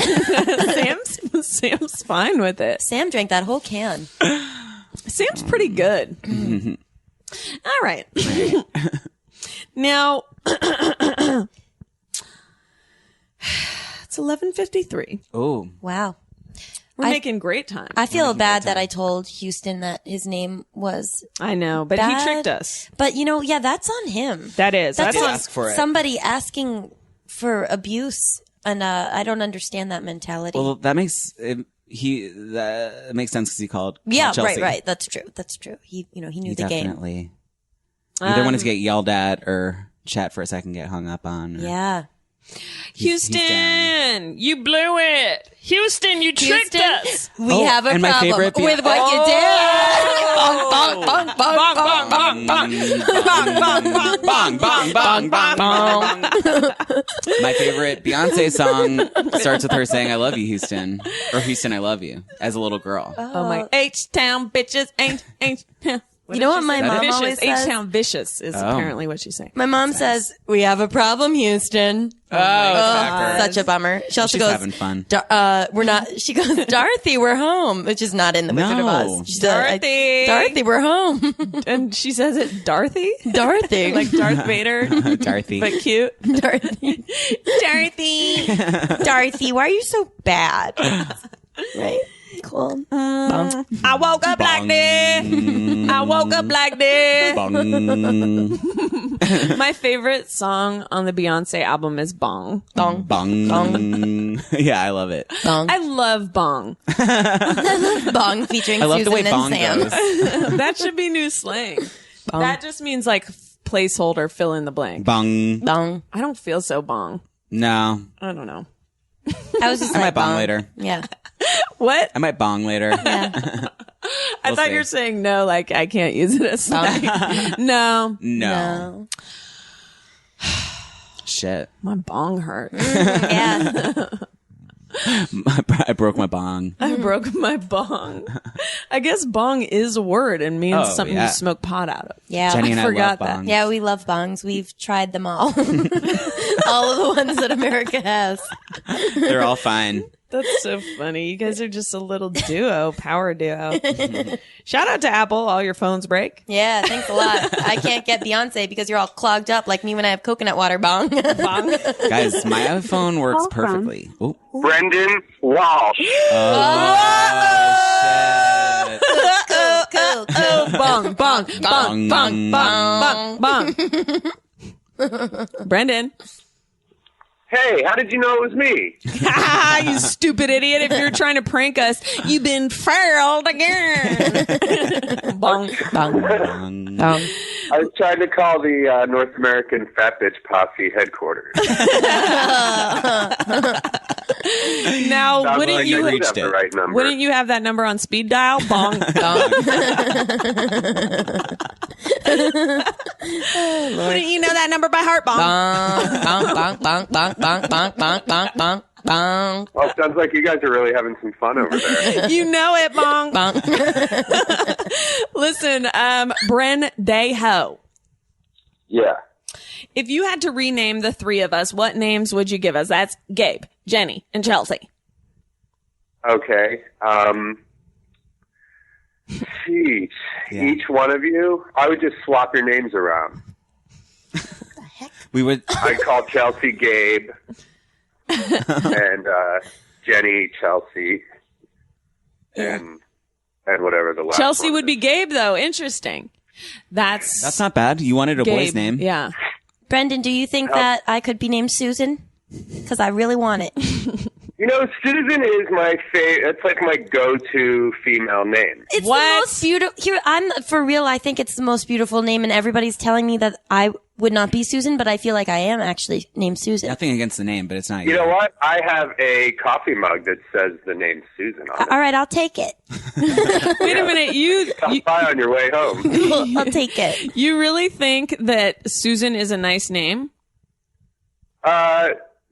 Sam's fine with it. Sam drank that whole can. Sam's pretty good. All right. Now it's 11:53. Oh, Wow. We're making great time. I feel bad that I told Houston that his name was I know, but bad. he tricked us. But yeah, that's on him. That is. That's did on ask for it. somebody asking for abuse, and I don't understand that mentality. well, that makes sense because he called. yeah, Chelsea. right. That's true. He knew He the game. definitely either wanted to get yelled at or chat for a second, get hung up on. or- Yeah. he's down. Houston, you blew it. Houston, you tricked us. We have a and my problem favorite with what you did. Bong, bong, bong, bong, bong, bong. Bong, bong, bong, bong, bong. My favorite Beyonce song starts with her saying, "I love you, Houston," or "Houston, I love you," as a little girl. Oh my H-Town bitches ain't. You know what my mom vicious. always says? H-Town vicious is apparently what she's saying. My mom says, "We have a problem, Houston." Such a bummer. She also She's goes, having fun. "We're not." She goes, "Dorothy, we're home," which is not in the Wizard of No. Oz. She said, Dorothy. Dorothy, we're home. And she says it Dorothy? Dorothy, Like Darth Vader, Dorothy. but cute. Dorothy, Dorothy. Dorothy, why are you so bad? Right. Cool. I woke up like this. I woke up like this. Bong, My favorite song on the Beyonce album is Bong. Bong. bong. Yeah, I love it. Bong. I love Bong. Bong featuring I love Susan the way and Bong Sam. goes. That should be new slang. That just means like placeholder, fill in the blank. Bong. Bong. I don't feel so bong. No, I don't know. I was just I like might bong later. Yeah. What? I might bong later. Yeah. I thought see. you were saying no, like I can't use it as slang. No. No. Shit. My bong hurt. Yeah. I broke my bong. I broke my bong. I guess bong is a word and means Oh, something yeah. you smoke pot out of. Yeah. Jenny and I forgot love that. bongs. Yeah, we love bongs. We've tried them all. All of the ones that America has. They're all fine. That's so funny. You guys are just a little duo, power duo. Shout out to Apple. All your phones break. Yeah, thanks a lot. I can't get Beyonce because you're all clogged up like me when I have coconut water bong. Bong. Guys, my iPhone works perfectly. Oh, Brendan Walsh. shit. Cool. Oh, bong, bong, bong, bong, bong, bong, bong. Brendan. Hey, how did you know it was me? You stupid idiot. If you're trying to prank us, you've been failed again. Bong. Bong. Bong. Bong. I was trying to call the North American Fat Bitch Posse headquarters. Now, Sounds wouldn't like I you did reached have the it. right number. wouldn't you have that number on speed dial? Bong. Bong. Wouldn't you know that number by heart? Bong. Bong, bong, bong, bong, bong, bong, bong, bong, bong, bong. Well, it sounds like you guys are really having some fun over there. You know it, Bong. Bong. Listen, Bren Deho. Yeah. If you had to rename the three of us, what names would you give us? That's Gabe, Jenny, and Chelsea. Okay. Geez. Yeah. Each one of you, I would just swap your names around. We would. I'd call Chelsea Gabe and Jenny Chelsea and whatever the last Chelsea one would is. be Gabe, though. Interesting. That's not bad. You wanted a Gabe. boy's name. Yeah. Brendan, do you think that I could be named Susan? Because I really want it. You know, Susan is my favorite. It's like my go-to female name. It's What? the most beautiful. Here, I'm for real. I think it's the most beautiful name, and everybody's telling me that I would not be Susan, but I feel like I am actually named Susan. Nothing against the name, but it's not You know what? I have a coffee mug that says the name Susan on it. All right, I'll take it. Wait a minute. Stop by on your way home. I'll take it. You really think that Susan is a nice name?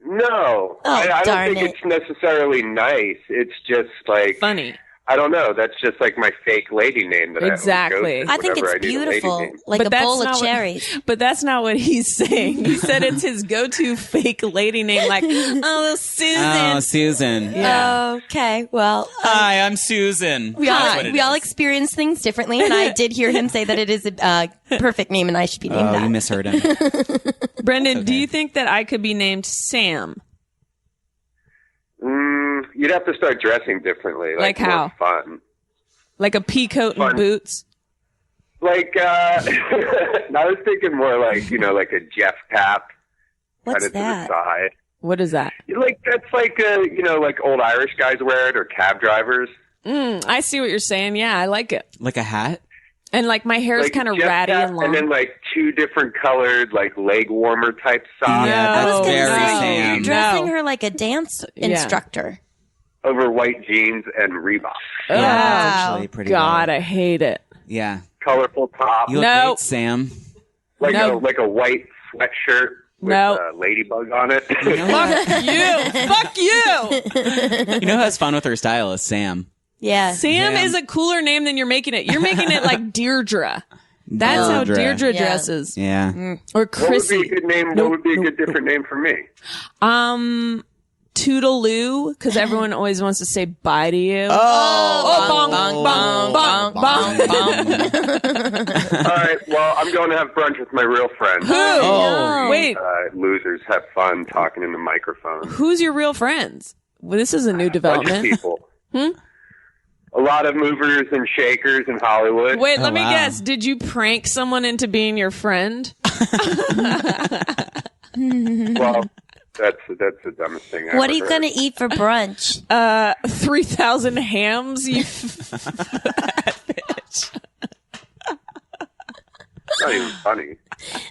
No. I don't darn think it. it's necessarily nice. It's just like Funny. I don't know. That's just like my fake lady name that Exactly. I always go to I think whenever it's I need a lady beautiful, name. like But a that's bowl not of what- cherries. But that's not what he's saying. He said it's his go-to fake lady name, like, oh, Susan. Oh, Susan. Yeah. Okay, well, Hi, I'm Susan. we That's all what it we all is. experience things differently, and I did hear him say that it is a perfect name, and I should be named Oh, that. you misheard him. Brendan, do okay. you think that I could be named Sam? You'd have to start dressing differently. Like more how? Fun. Like a pea coat and Fun. boots? Like, I was thinking more like, like a Jeff Pap. What's kind of to that? the side. What is that? Like, that's like, like old Irish guys wear it or cab drivers. I see what you're saying. Yeah, I like it. Like a hat? And like my hair is Like kind of Jeff ratty Pap, and long. And then like two different colored, like leg warmer type socks Yeah, I was that's gonna very say, Sam. dressing No. her like a dance Yeah. instructor. over white jeans and Reebok. Oh, Yeah, that's actually pretty God, low. I hate it. Yeah. Colorful top. You look No. great, Sam. Like No. a white sweatshirt with No. a ladybug on it. Fuck you. Fuck you. You know who has fun with her style is Sam. Yeah. Sam Sam. is a cooler name than you're making it. You're making it like Deirdre. That's how Deirdre Yeah. dresses. Yeah. Or What would be Chrissy. a good name? What would be a good different name for me? Toodaloo, because everyone always wants to say bye to you. Bong, bong, bong, bong. All right. Well, I'm going to have brunch with my real friend. Oh, wait. Losers have fun talking in the microphone. Who's your real friends? Well, this is a new Bunch of development. people. A lot of movers and shakers in Hollywood. Wait, let me wow. guess. Did you prank someone into being your friend? Well, that's the dumbest thing I've What are ever you heard. going to eat for brunch? 3,000 hams, you bitch. It's not even funny.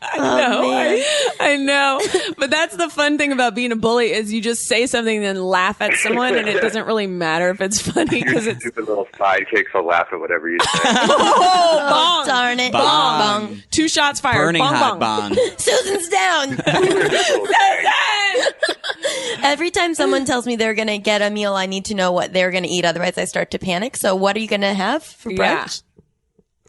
I know. But that's the fun thing about being a bully is you just say something and then laugh at someone and it doesn't really matter if it's funny Your because it's stupid little sidekicks will laugh at whatever you say. oh, bong. Darn it. Bong. Bong. 2 shots fired. Burning bong, hot bong. bong. Susan's down. Little gang. Every time someone tells me they're going to get a meal, I need to know what they're going to eat. Otherwise, I start to panic. So what are you going to have for Yeah. brunch?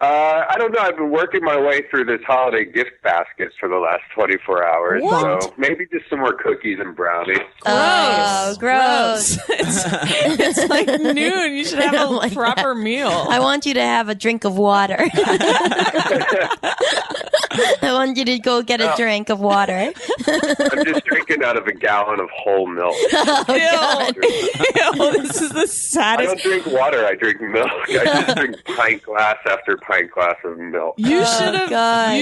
I don't know. I've been working my way through this holiday gift baskets for the last 24 hours. What? So maybe just some more cookies and brownies. Oh, gross. It's like noon. You should have don't a like proper meal. I want you to have a drink of water. I want you to go get a drink of water. I'm just drinking out of a gallon of whole milk. Ew, this is the I saddest. don't drink water. I drink milk. I just drink pint glass after pint glass of milk. You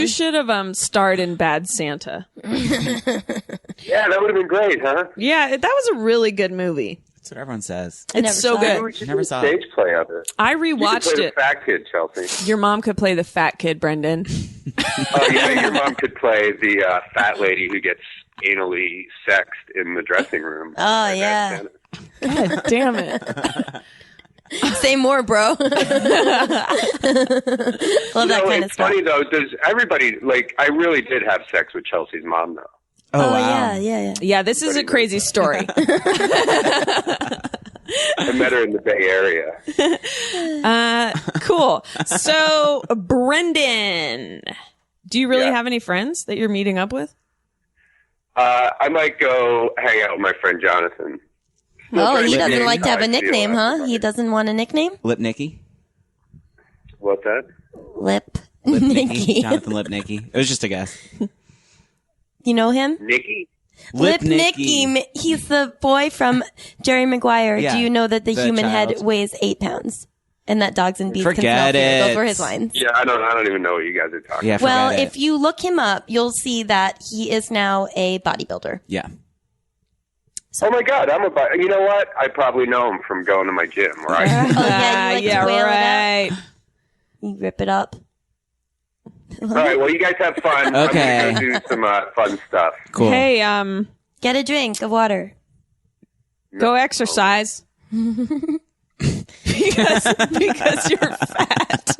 should have starred in Bad Santa. Yeah, that would have been great, huh? Yeah, that was a really good movie. That's what everyone says. It's so good. We should Never do saw stage play of it. I You could rewatched play it. the fat kid, Chelsea. Your mom could play the fat kid, Brendan. Oh, yeah, your mom could play the fat lady who gets anally sexed in the dressing room. Oh, yeah. God damn it. Say more, bro. Love that kind of It's stuff. funny, though. Does everybody, like, I really did have sex with Chelsea's mom, though. Oh, wow. yeah. Yeah, this is a crazy story. I met her in the Bay Area. Cool. So, Brendan, do you really have any friends that you're meeting up with? I might go hang out with my friend Jonathan. Oh, he doesn't Nicky. like to have a I feel nickname, huh? like- He doesn't want a nickname? Lip Nicky? What's that? Lip Lip Nicky. Jonathan Lip Nicky. It was just a guess. You know him? Nikki? Lip Nicky. He's the boy from Jerry Maguire. Yeah, Do you know that the the human head child. weighs 8 pounds? And that dogs and beasts can smell Forget fear. it. Those were his lines. Yeah, I don't even know what you guys are talking Yeah, about. Well, forget if it. you look him up, you'll see that he is now a bodybuilder. Yeah. Oh my God, you know what? I probably know him from going to my gym, right? Oh, yeah, you like to whale right. it up? You rip it up. All right, well, you guys have fun. Okay. I'm going to go do some fun stuff. Cool. Hey, Get a drink of water. go exercise. because you're fat.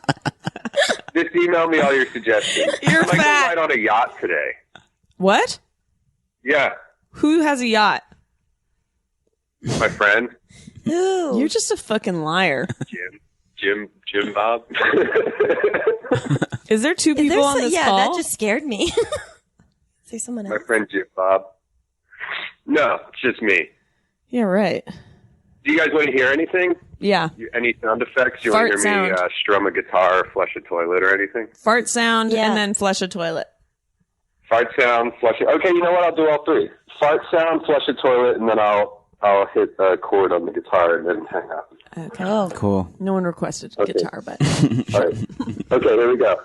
Just email me all your suggestions. You're I might fat. go ride on a yacht today. What? Yeah, Who has a yacht? my friend, Ooh. You're just a fucking liar. Jim Bob. Is there two Is there people on this yeah, call? that just scared me. Is there someone My else? friend Jim Bob. No, it's just me. Yeah, right. Do you guys want to hear anything? Yeah. Any sound effects? You Fart want to hear me sound. strum a guitar or flush a toilet or anything? Fart sound Yeah. and then flush a toilet. Fart sound, flush it. Okay, you know what? I'll do all three. Fart sound, flush a toilet, and then I'll hit a chord on the guitar and then hang up. Okay. Oh, Cool. No one requested Okay. guitar, but All right. Okay, here we go.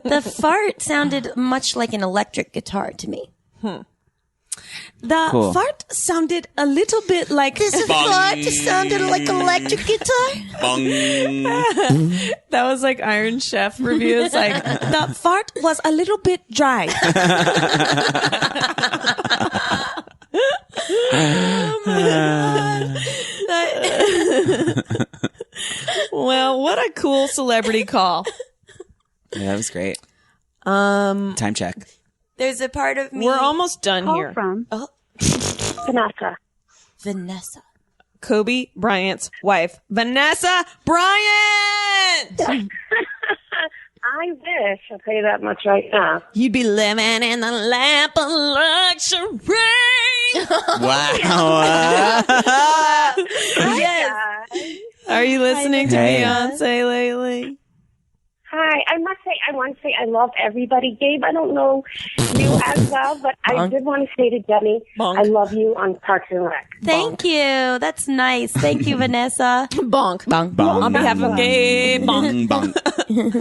the fart sounded much like an electric guitar to me. the Cool. fart sounded a little bit like Fart sounded like electric guitar. that was like Iron Chef review. It's like the fart was a little bit dry. Well, what a cool celebrity call. Yeah, that was great. Time check. There's a part of me. We're almost done Call here. from Oh, Vanessa. Vanessa. Kobe Bryant's wife, Vanessa Bryant. I wish. I'll tell you that much right now. You'd be living in the lap of luxury. Wow. Yes. Are you listening to Hey. Beyonce lately? Hi. I want to say I love everybody. Gabe, I don't know you as well, but I did want to say to Jenny, Bong. I love you on Parks and Rec. Thank you. That's nice. Thank you, Vanessa. Bonk. Bong. Bong. On behalf of Gabe, bonk. Bong.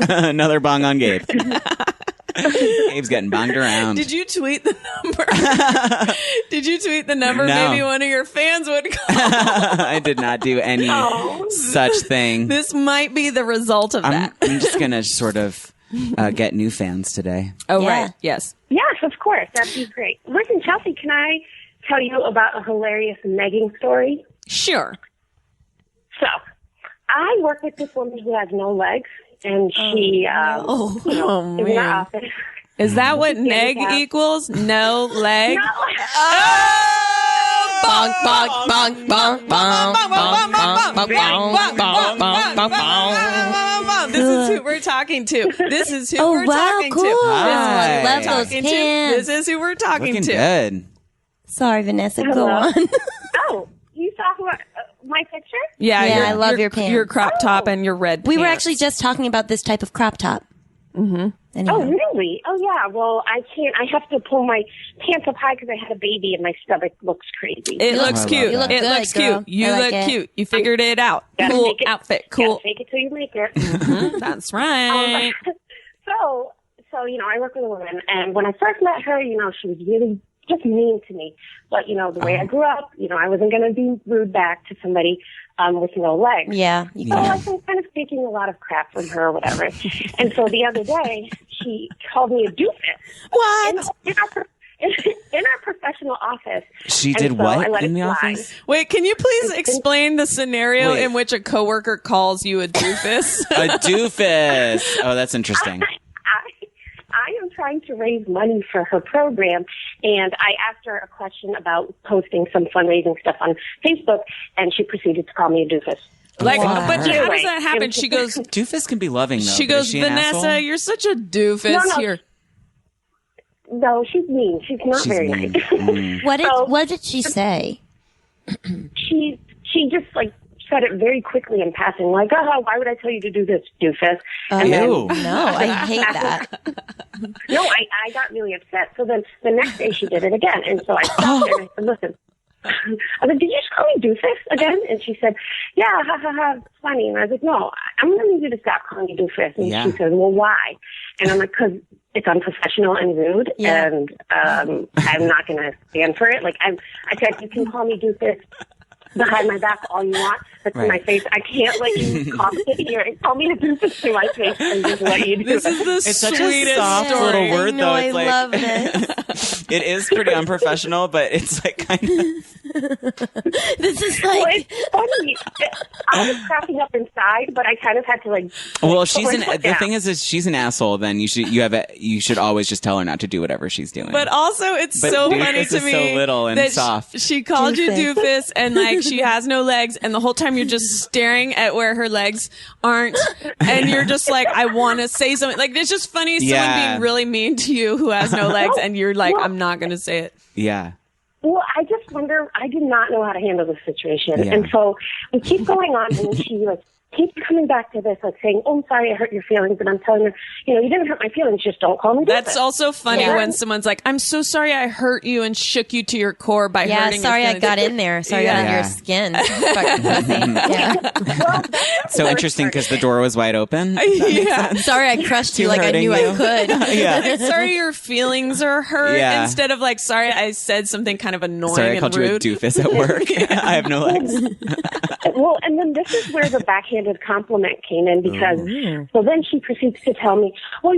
Another bong on Gabe. Gabe's getting bonged around. Did you tweet the number? Did you tweet the number? No. Maybe one of your fans would call. I did not do any such thing. This might be the result of that. I'm just going to sort of get new fans today. Oh, Yeah. right. Yes. Yes, of course. That'd be great. Listen, Chelsea, can I tell you about a hilarious negging story? Sure. So, I work with this woman who has no legs, and she Oh, is in our man. office. Is that what neg Yeah. equals? No leg? Bong, bong, bong, bong, bong, bong, bong, bong, bong, bong, bong, bong. This is who we're talking to. This is who Oh, we're wow, talking cool. to. Hi. Love those Talking to. hands. This is who we're talking Looking to. good. Sorry, Vanessa. Go Hello? on. Oh, you saw my picture? Yeah, Yeah, I love your pants. Your crop top and your red We were pants. actually just talking about this type of crop top. Mm-hmm. Anyhow. Oh, really? Oh, yeah. Well, I can't. I have to pull my pants up high because I had a baby and my stomach looks crazy. It looks cute. You look it good, looks girl. cute. You I like look it. cute. You figured it out. Gotta Cool make it- outfit. Cool. Gotta fake it till you make it. That's right. So, I work with a woman, and when I first met her, she was really just mean to me. But, the way I grew up, I wasn't going to be rude back to somebody with no legs. Yeah. So I was kind of taking a lot of crap from her or whatever. And so the other day, she called me a doofus. What? In our professional office. She And did so what I let in it the fly. office? Wait, can you please explain the scenario Wait. in which a coworker calls you a doofus? A doofus. Oh, that's interesting. I am trying to raise money for her program, and I asked her a question about posting some fundraising stuff on Facebook, and she proceeded to call me a doofus. Like, Wow. but how does Anyway, that happen? She goes, Doofus can be loving, though. she but is goes, she an Vanessa, asshole? you're such a doofus. No. Here. No, she's mean. She's not She's very mean. nice. What did she say? She just said it very quickly in passing, like, "Oh, why would I tell you to do this, doofus?" And then, Ew. No, I hate that. no, I got really upset. So then the next day she did it again, and so I stopped her and I said, "Listen." I was like, "Did you just call me doofus again?" And she said, "Yeah, ha ha ha, it's funny." And I was like, "No, I'm going to need you to stop calling me doofus." And Yeah. she said, "Well, why?" And I'm like, "Because it's unprofessional and rude, Yeah. and I'm not going to stand for it." I said, "You can call me doofus behind my back all you want, but to my face, I can't let you sit here and call me a doofus to my face and just let you do This it." is the It's such a sweetest soft story. little word, I know, though. I It's like, love this. it is pretty unprofessional, but it's like kind of. This is Well, like, it's funny. I was cracking up inside, but I kind of had to Well, put she's my an. foot The down. thing is she's an asshole. Then you should always just tell her not to do whatever she's doing. But also, it's But so doofus funny to is me so little and that soft. she called you Doofus. doofus, and she has no legs, and the whole time you're just staring at where her legs aren't, and you're just like, I want to say something. Like, it's just funny, someone Yeah. being really mean to you who has no legs, and you're like, I'm not going to say it. yeah. Well, I just wonder, I do not know how to handle this situation. Yeah. And so we keep going on, and she keeps coming back to this, saying, "Oh, I'm sorry, I hurt your feelings." And I'm telling her, you didn't hurt my feelings, just don't call me That's doofus. also funny Yeah. when someone's like, I'm so sorry I hurt you and shook you to your core by yeah, hurting sorry your I feelings. got in there. Sorry I got under Yeah. your skin. Fucking pussy. Yeah. Well, that's So interesting because the door was wide open. Yeah. Sorry I crushed you To like I hurting knew you. I could. Yeah. Sorry your feelings are hurt Yeah. instead of sorry I said something kind of annoying Sorry, I and called rude. you a doofus at work. I have no legs. Well, and then this is where the backhanded compliment came in because so then she proceeds to tell me, "Well,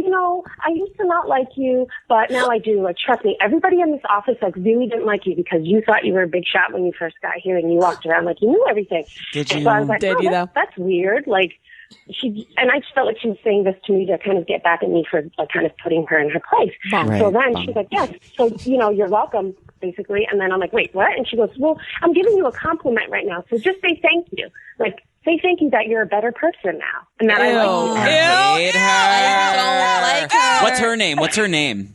I used to not like you, but now I do. Trust me, everybody in this office really didn't like you because you thought you were a big shot when you first got here and you walked around like you knew everything." Did And you? so I was like, Did "Oh, you, though?" that's weird." I just felt like she was saying this to me to kind of get back at me for kind of putting her in her place. Right. So then she's like, "Yes, so you're welcome." Basically, and then I'm like, "Wait, what?" And she goes, "Well, I'm giving you a compliment right now, so just say thank you. Say thank you that you're a better person now, and that I like you." I hate her. Don't like her. What's her name?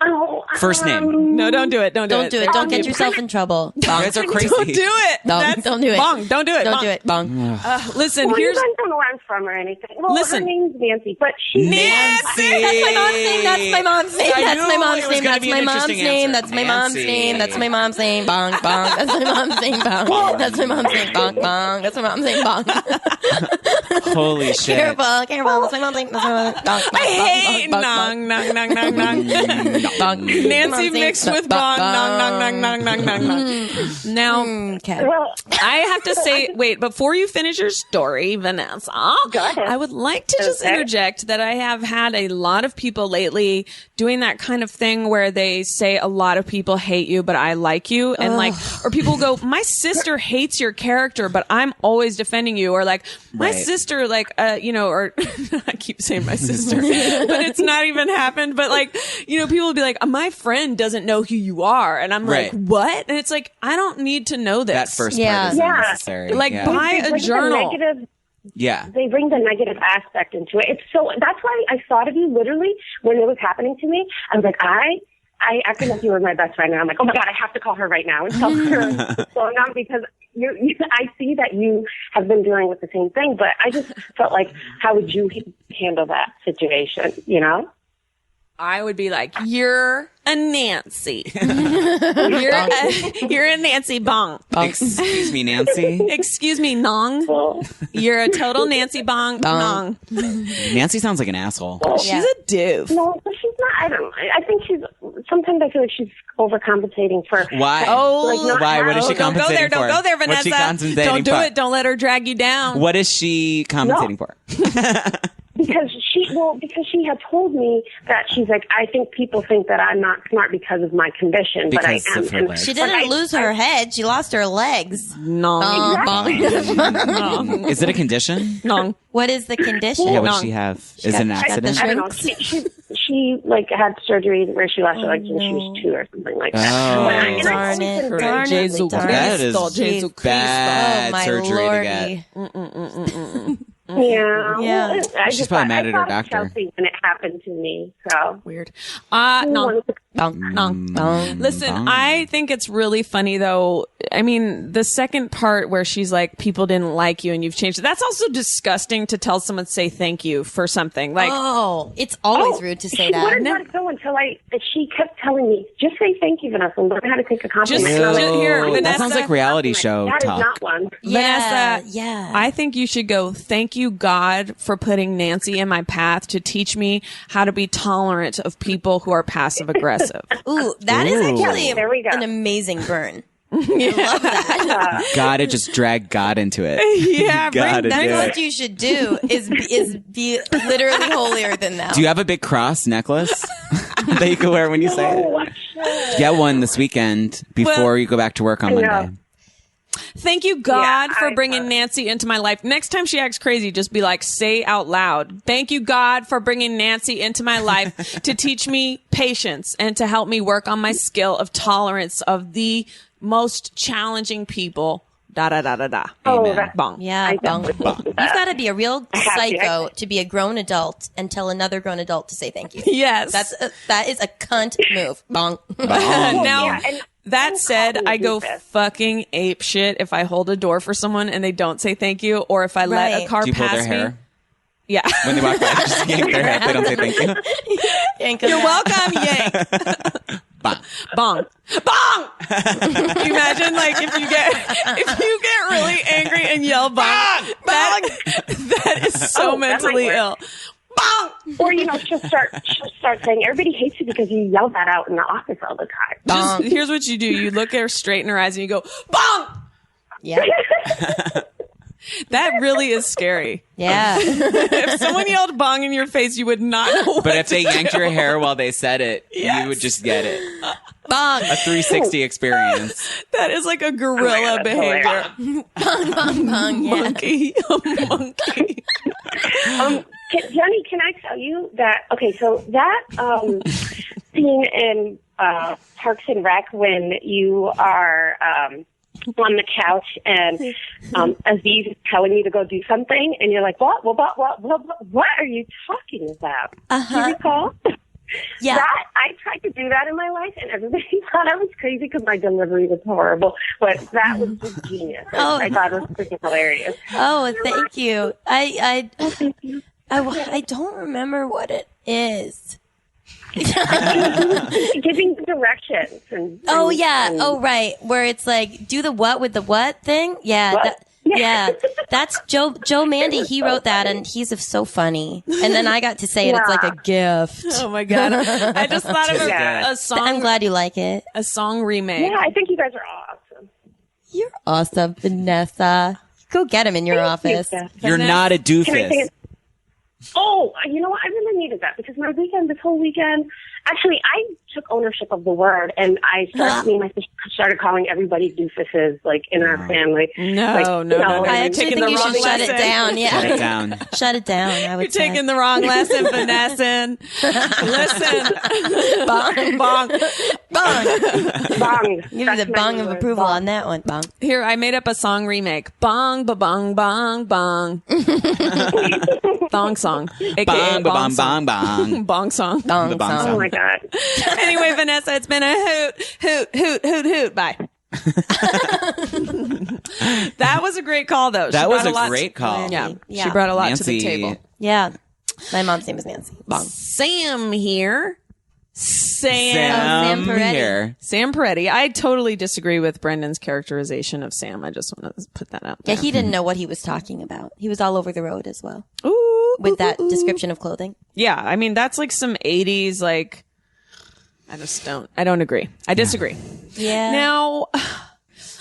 Oh, First name. No, don't do it. Don't do it. Don't do it. Don't get yourself in trouble. You Bong. guys are crazy. Don't do it. Don't do it. Bong, don't do it. Don't Bong. do it. Bong. Listen, Well, here's you guys don't know where I'm from or anything. Well, Listen. her name's Nancy, but she's Nancy. That's my mom's name. That's my mom's name. I That's knew my mom's it was name. gonna That's be my an mom's interesting name. answer. That's my mom's Nancy. name. That's my mom's name. Bong, bong. That's my mom's name. Bong. That's my mom's name. Bong, bong. That's my mom's name. Bong. Holy shit. Careful, careful. That's my mom's name. That's my mom's name. Bong, bong, I hate bong, bong, nong nong nong nong nong. bong. Nancy Mom's name. mixed with Bong nong nong nong nong nong nong. Now, Okay. well. I have to say, wait, before you finish your story, Vanessa, Go ahead. I would like to just Okay. interject that I have had a lot of people lately doing that kind of thing where they say a lot of people hate you, but I like you. And or people go, my sister hates your character, but I'm always defending you. Or my Right. sister, or I keep saying my sister, but it's not even happened. But people will be like, my friend doesn't know who you are. And I'm Right. like, what? And it's like, I don't need to know this. That first Yeah. part is Yeah. unnecessary. Like, yeah. buy They a bring the journal. negative- Yeah. They bring the negative aspect into it. That's why I thought of you literally when it was happening to me. I was like, I acted like you were my best friend, and I'm like, oh my God, I have to call her right now and tell her what's going on, because I see that you have been dealing with the same thing, but I just felt like, how would you handle that situation, you know? I would be like, you're a Nancy. You're a Nancy Bong. Excuse me, Nancy. Excuse me, Nong. You're a total Nancy Bong. Nong. Nancy sounds like an asshole. She's a doof. No, but she's not. I think sometimes I feel like she's overcompensating for. Why? Why? What is she compensating for? Don't go there, Vanessa. What's she compensating Don't do for? it. Don't let her drag you down. What is she compensating for? Because she had told me that she's like, I think people think that I'm not smart because of my condition, but I am. Of her legs. She didn't lose her head. She lost her legs. No. Is it a condition? No. What is the condition? Yeah, what does she have? Is it an accident? I don't know. She like had surgery where she lost her legs when she was 2 or something like that. Oh, darn it. That is bad surgery to get. Yeah. Well, She's probably mad at her doctor. Chelsea when it happened to me. So weird. No. Listen, I think it's really funny though. I mean, the second part where she's like, people didn't like you and you've changed it. That's also disgusting to tell someone to say thank you for something. Like, it's always rude to say that. She wouldn't let it go until she kept telling me, just say thank you, Vanessa, and learn how to take a compliment. Vanessa, that sounds like reality show that talk. That is not one. Vanessa, I think you should go, thank you, God, for putting Nancy in my path to teach me how to be tolerant of people who are passive aggressive. Ooh, that is actually an amazing burn. I love that. Gotta just drag God into it. Yeah, that's what you should do is be literally holier than thou. Do you have a big cross necklace that you can wear when you say it? Get one this weekend before you go back to work on Monday. Thank you, God, for bringing Nancy into my life. Next time she acts crazy, just be like, say out loud, thank you, God, for bringing Nancy into my life to teach me patience and to help me work on my skill of tolerance of the most challenging people. Amen. Bong. Yeah, bong. You've got to be a real psycho to be a grown adult and tell another grown adult to say thank you. Yes. That is a cunt move. Bong. Now, that said, I go fucking ape shit if I hold a door for someone and they don't say thank you, or if I let a car pass me. Do you pull their hair? Yeah. When they walk by, just yank their hair if they don't say thank you. You're welcome, yank. Bong. Bong. Bong! Can you imagine, like, if you get really angry and yell bong? That is so mentally ill. Bong! Or, she'll start saying, everybody hates you because you yell that out in the office all the time. Here's what you do. You look at her straight in her eyes and you go, bong! Yeah. That really is scary. Yeah. If someone yelled bong in your face, you would not know. But if they yanked your hair while they said it, you would just get it. Bong. A 360 experience. That is like a gorilla behavior. Bong, bong, bong. Monkey. A monkey. Jenny, can I tell you that? Okay, so that scene in Parks and Rec when you are on the couch and Aziz is telling you to go do something, and you're like, what are you talking about? Do you recall? Yeah. I tried to do that in my life, and everybody thought I was crazy because my delivery was horrible. But that was just genius. I thought it was freaking hilarious. Oh, thank you. I don't remember what it is. Giving directions. Right. Where it's like, do the what with the what thing? Yeah. That's Joe Mandy. He wrote that, and he's so funny. And then I got to say it. It's like a gift. Oh my God. I just thought of a song. I'm glad you like it. A song remake. Yeah, I think you guys are awesome. You're awesome, Vanessa. Go get him in your office. You're not a doofus. Oh, you know what? I really needed that because this whole weekend, actually, I took ownership of the word, and me and my sister started calling everybody doofuses, like, in our family. No. I actually think you should shut it down. Yeah. Shut it down. Shut it down, I would say. You're taking the wrong lesson, Vanessa. Listen. Bong. Bong. Give you the bong of approval on that one. Bong. Here, I made up a song remake. Bong, ba-bong, bong, bong. Thong song. AKA Bong, bong, bong, bong. Bong song. Bong song. Oh my God. Anyway, Vanessa, it's been a hoot. Bye. That was a great call, though. That was a great call. Yeah. Yeah. She brought a lot to the Nancy. table. Yeah. My mom's name is Nancy. Bong. Sam here. Sam Sam Peretti. here. Sam Peretti. I totally disagree with Brendan's characterization of Sam. I just want to put that out there. Yeah, he didn't know what he was talking about. He was all over the road as well Ooh, with that description of clothing. Yeah, I mean, that's like some 80s, like, I don't agree. I disagree. Yeah. Now,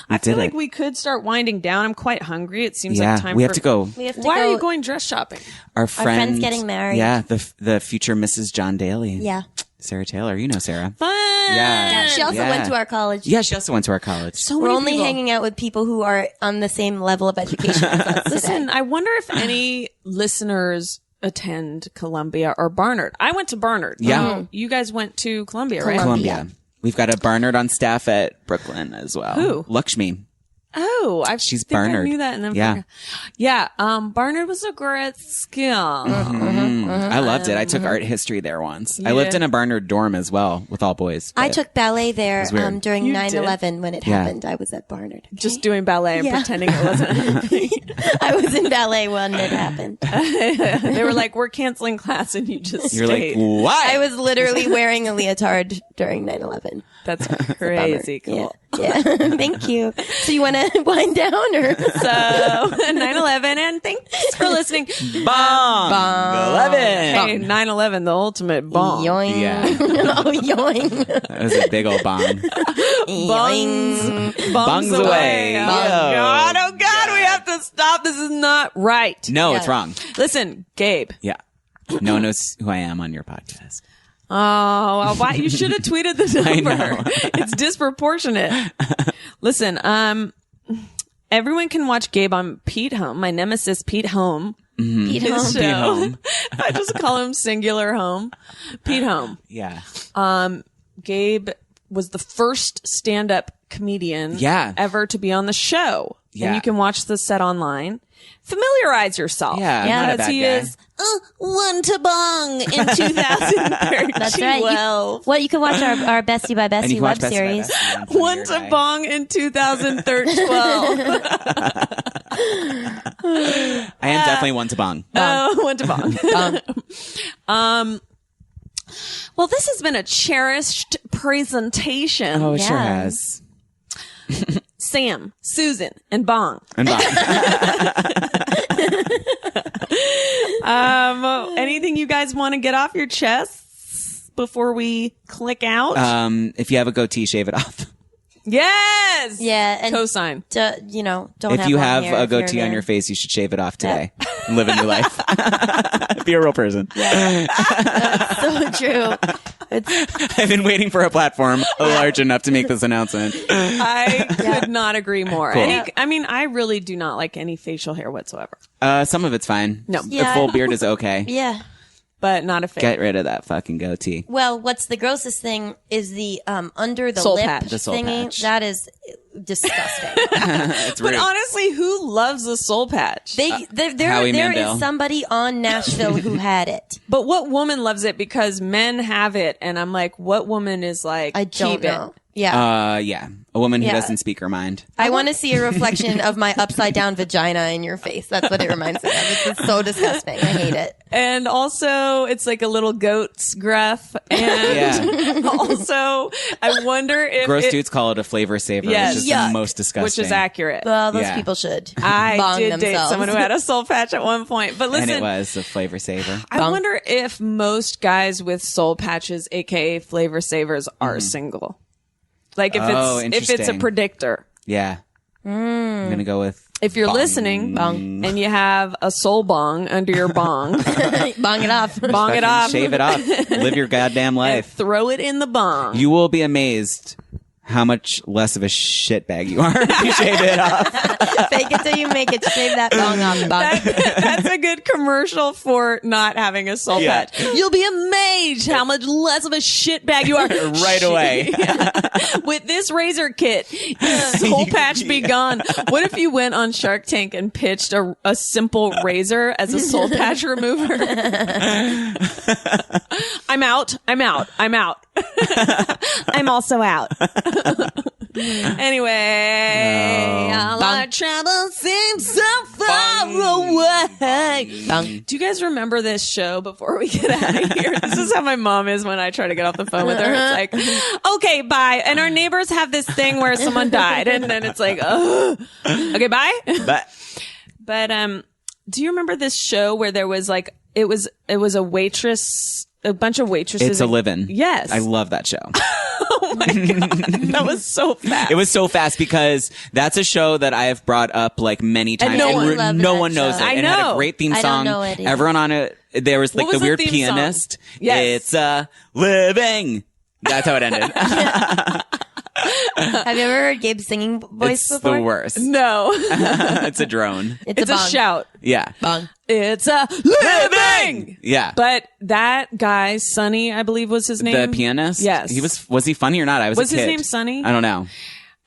I did feel like it. we could start winding down. I'm quite hungry. It seems Yeah, like time we for... have to go. We have to Why go. are you going dress shopping? Our friend's getting married. Yeah, the future Mrs. John Daly. Yeah. Sarah Taylor. You know Sarah. Fun. Yeah. She also Yeah. went to our college. Yeah, she also went to our college. So We're many only people. hanging out with people who are on the same level of education as us. Listen, today. I wonder if any listeners attend Columbia or Barnard. I went to Barnard. Yeah. You guys went to Columbia, right? Columbia. We've got a Barnard on staff at Brooklyn as well. Who? Lakshmi. Oh, She's think I Barnard. knew that, and then Yeah. yeah. Barnard was a great skill. I loved it. I took art history there once. I lived in a Barnard dorm as well with all boys. I but- took ballet there weird. during You 9/11 when it Yeah. happened. I was at Barnard. Just doing ballet and Yeah. pretending it wasn't happening. I was in ballet when it happened. They were like, "We're canceling class," and you just You're like, stayed. why? I was literally wearing a leotard during 9/11. That's crazy cool. Yeah. Thank you. So you want to wind down or? So 9/11, and thanks for listening. Bong. 11. Hey, 9/11, the ultimate bomb. Yoing. Yeah. Oh, yoing. That was a big old bong. Bungs away. Oh Yo. God, we have to stop. This is not right. No, Yeah. it's wrong. Listen, Gabe. Yeah. No one knows who I am on your podcast. Oh, why you should have tweeted the I number. know. It's disproportionate. Listen, everyone can watch Gabe on Pete Home, my nemesis Pete Home. Pete His Holmes. show. Home. I just call him singular home. Pete Home. Yeah. Gabe was the first stand-up comedian Yeah. ever to be on the show. Yeah. And you can watch the set online. Familiarize yourself. Yeah, I'm not a Because bad he guy. is one to Bong in 2013. That's right. Well, you can watch our Bestie by And you Bestie can watch web Bestie by series. Bestie on Funny One or to Die. Bong in 2012. I am definitely one to bong. One to Bong. Well, this has been a cherished presentation. Oh, it sure Yeah. has. Sam, Susan, and Bong. And bong. Anything you guys want to get off your chests before we click out? If you have a goatee, shave it off. Yes. Yeah, and Cosign. don't If have you long have hair a if you're goatee on man. your face, you should shave it off today and live a new life. Be a real person. So true. I've been waiting for a platform large enough to make this announcement. I could not agree more. Cool. I mean, I really do not like any facial hair whatsoever, Some of it's fine. No. The Yeah. full beard is okay. Yeah. but not a fake. Get rid of that fucking goatee. Well, what's the grossest thing is the under the Soul lip patch. The soul thingy. patch. That is disgusting. It's But rude. honestly, who loves a soul patch? There Howie is Mandel. somebody on Nashville who had it. But what woman loves it? Because men have it, and I'm like, what woman is like, I don't keep know. it? Yeah. Yeah. A woman who Yeah. doesn't speak her mind. I want to see a reflection of my upside down vagina in your face. That's what it reminds me of. It's just so disgusting. I hate it. And also, it's like a little goat's gruff. And Yeah. also, I wonder if Gross it- dudes call it a flavor saver, Yes. which is Yuck. the most disgusting. which is accurate. Well, those Yeah. people should. I bong did date themselves. someone who had a soul patch at one point. But listen, And it was a flavor saver. I wonder if most guys with soul patches, aka flavor savers, are single. Like if Oh, it's a interesting. predictor. Yeah. I'm going to go with If you're Bong. listening and you have a soul bong under your bong, Bong it off. bong it fucking off, shave it off. Live your goddamn and life. throw it in the bong. You will be amazed how much less of a shitbag you are if you shave it off. Fake it till you make it. Shave that bong off, Bong. That's a good commercial for not having a soul patch. You'll be amazed how much less of a shitbag you are Right away. with this razor kit. Soul patch be gone. What if you went on Shark Tank and pitched a simple razor as a soul patch remover? I'm out. I'm also out. Anyway, all our troubles seem so far away. Do you guys remember this show before we get out of here? This is how my mom is when I try to get off the phone with her. It's like, okay, bye. And our neighbors have this thing where someone died, and then it's like, okay, bye. But do you remember this show where there was like it was a waitress, a bunch of waitresses? It's a Livin'. Yes, I love that show. Oh my God. That was so fast. It was so fast because that's a show that I have brought up like many times. And no one knows it. I It know. had a great theme I song. don't know it either. Everyone on it. There was like What was the the weird theme song? pianist. Yes. It's living. That's how it ended. Have you ever heard Gabe's singing voice It's before? the worst. No. It's a drone. It's a bong. shout. Yeah. Bong. It's a living. Yeah. But that guy, Sonny, I believe was his name. The pianist? Yes. Was he funny or not? I was Was a his kid. name Sonny? I don't know.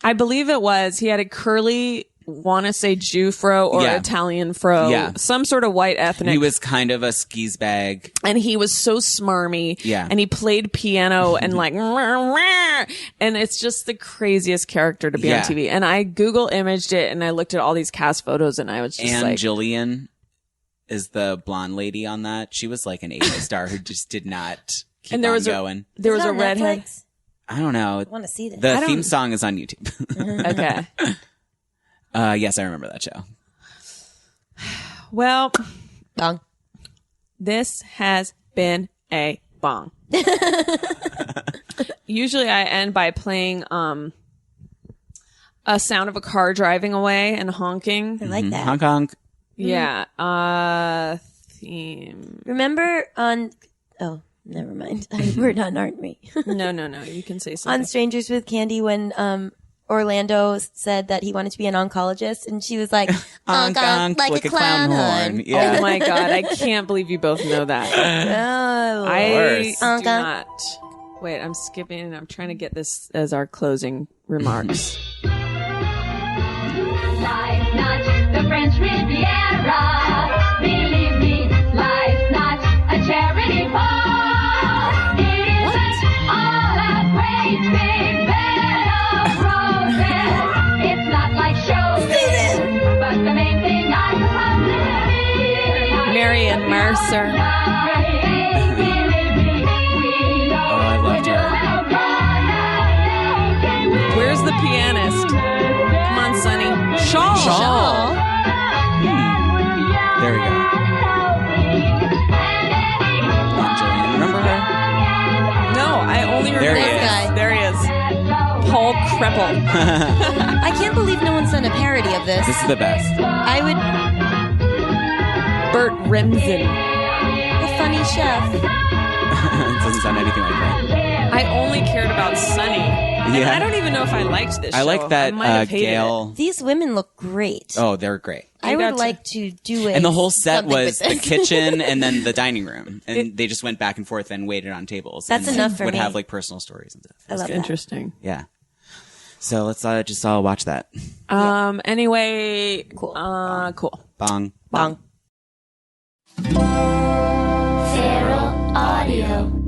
I believe it was. He had a curly, want to say Jew fro or Yeah. Italian fro. Yeah. Some sort of white ethnic. He was kind of a skis bag. And he was so smarmy. Yeah. And he played piano and like, and it's just the craziest character to be on Yeah. TV. And I Google imaged it and I looked at all these cast photos and I was just And like, Jillian is the blonde lady on that. She was like an A star who just did not keep and there on was going. there Is was it a on redhead. Netflix? I don't know. I want to see this. The don't- theme song is on YouTube. Okay. Yes, I remember that show. Well, Bong. this has been a bong. Usually I end by playing a sound of a car driving away and honking. I like that. Hong Kong. Yeah. Theme. Remember on... Oh, never mind. We're done, aren't we? No. You can say something. On Strangers with Candy when Orlando said that he wanted to be an oncologist, and she was like, Honk, honk, like a clown horn. Yeah. Oh my God. I can't believe you both know that. Oh, I course. do Honk, honk. not. Wait, I'm skipping and I'm trying to get this as our closing remarks. Life's not the French Riviera. Believe me, life's not a charity ball. It isn't all a great big bed of roses. It's not like shows, but the main thing I suppose is Marion Mercer. Oh, I loved her. Where's the pianist? Come on, Sonny. Shaw. There we go. Aunt Jillian. Remember her? No, I only remember There he this is. guy. There he is. Paul Kreppel. I can't believe no one's done a parody of this. This is the best. I would... Bert Remsen. A funny chef. It doesn't sound anything like that. I only cared about Sonny. And Yeah. I don't even know if I liked this show. I like that might have hated Gail. These women look great. Oh, they're great. I got would to- like to do it. And the whole set was the this. kitchen and then the dining room. And they just went back and forth and waited on tables. That's and enough for would me. have like personal stories and stuff. I love it. that. Interesting. Yeah. So let's just all watch that. Anyway. Cool. Cool. Bong. Bong. Feral Audio.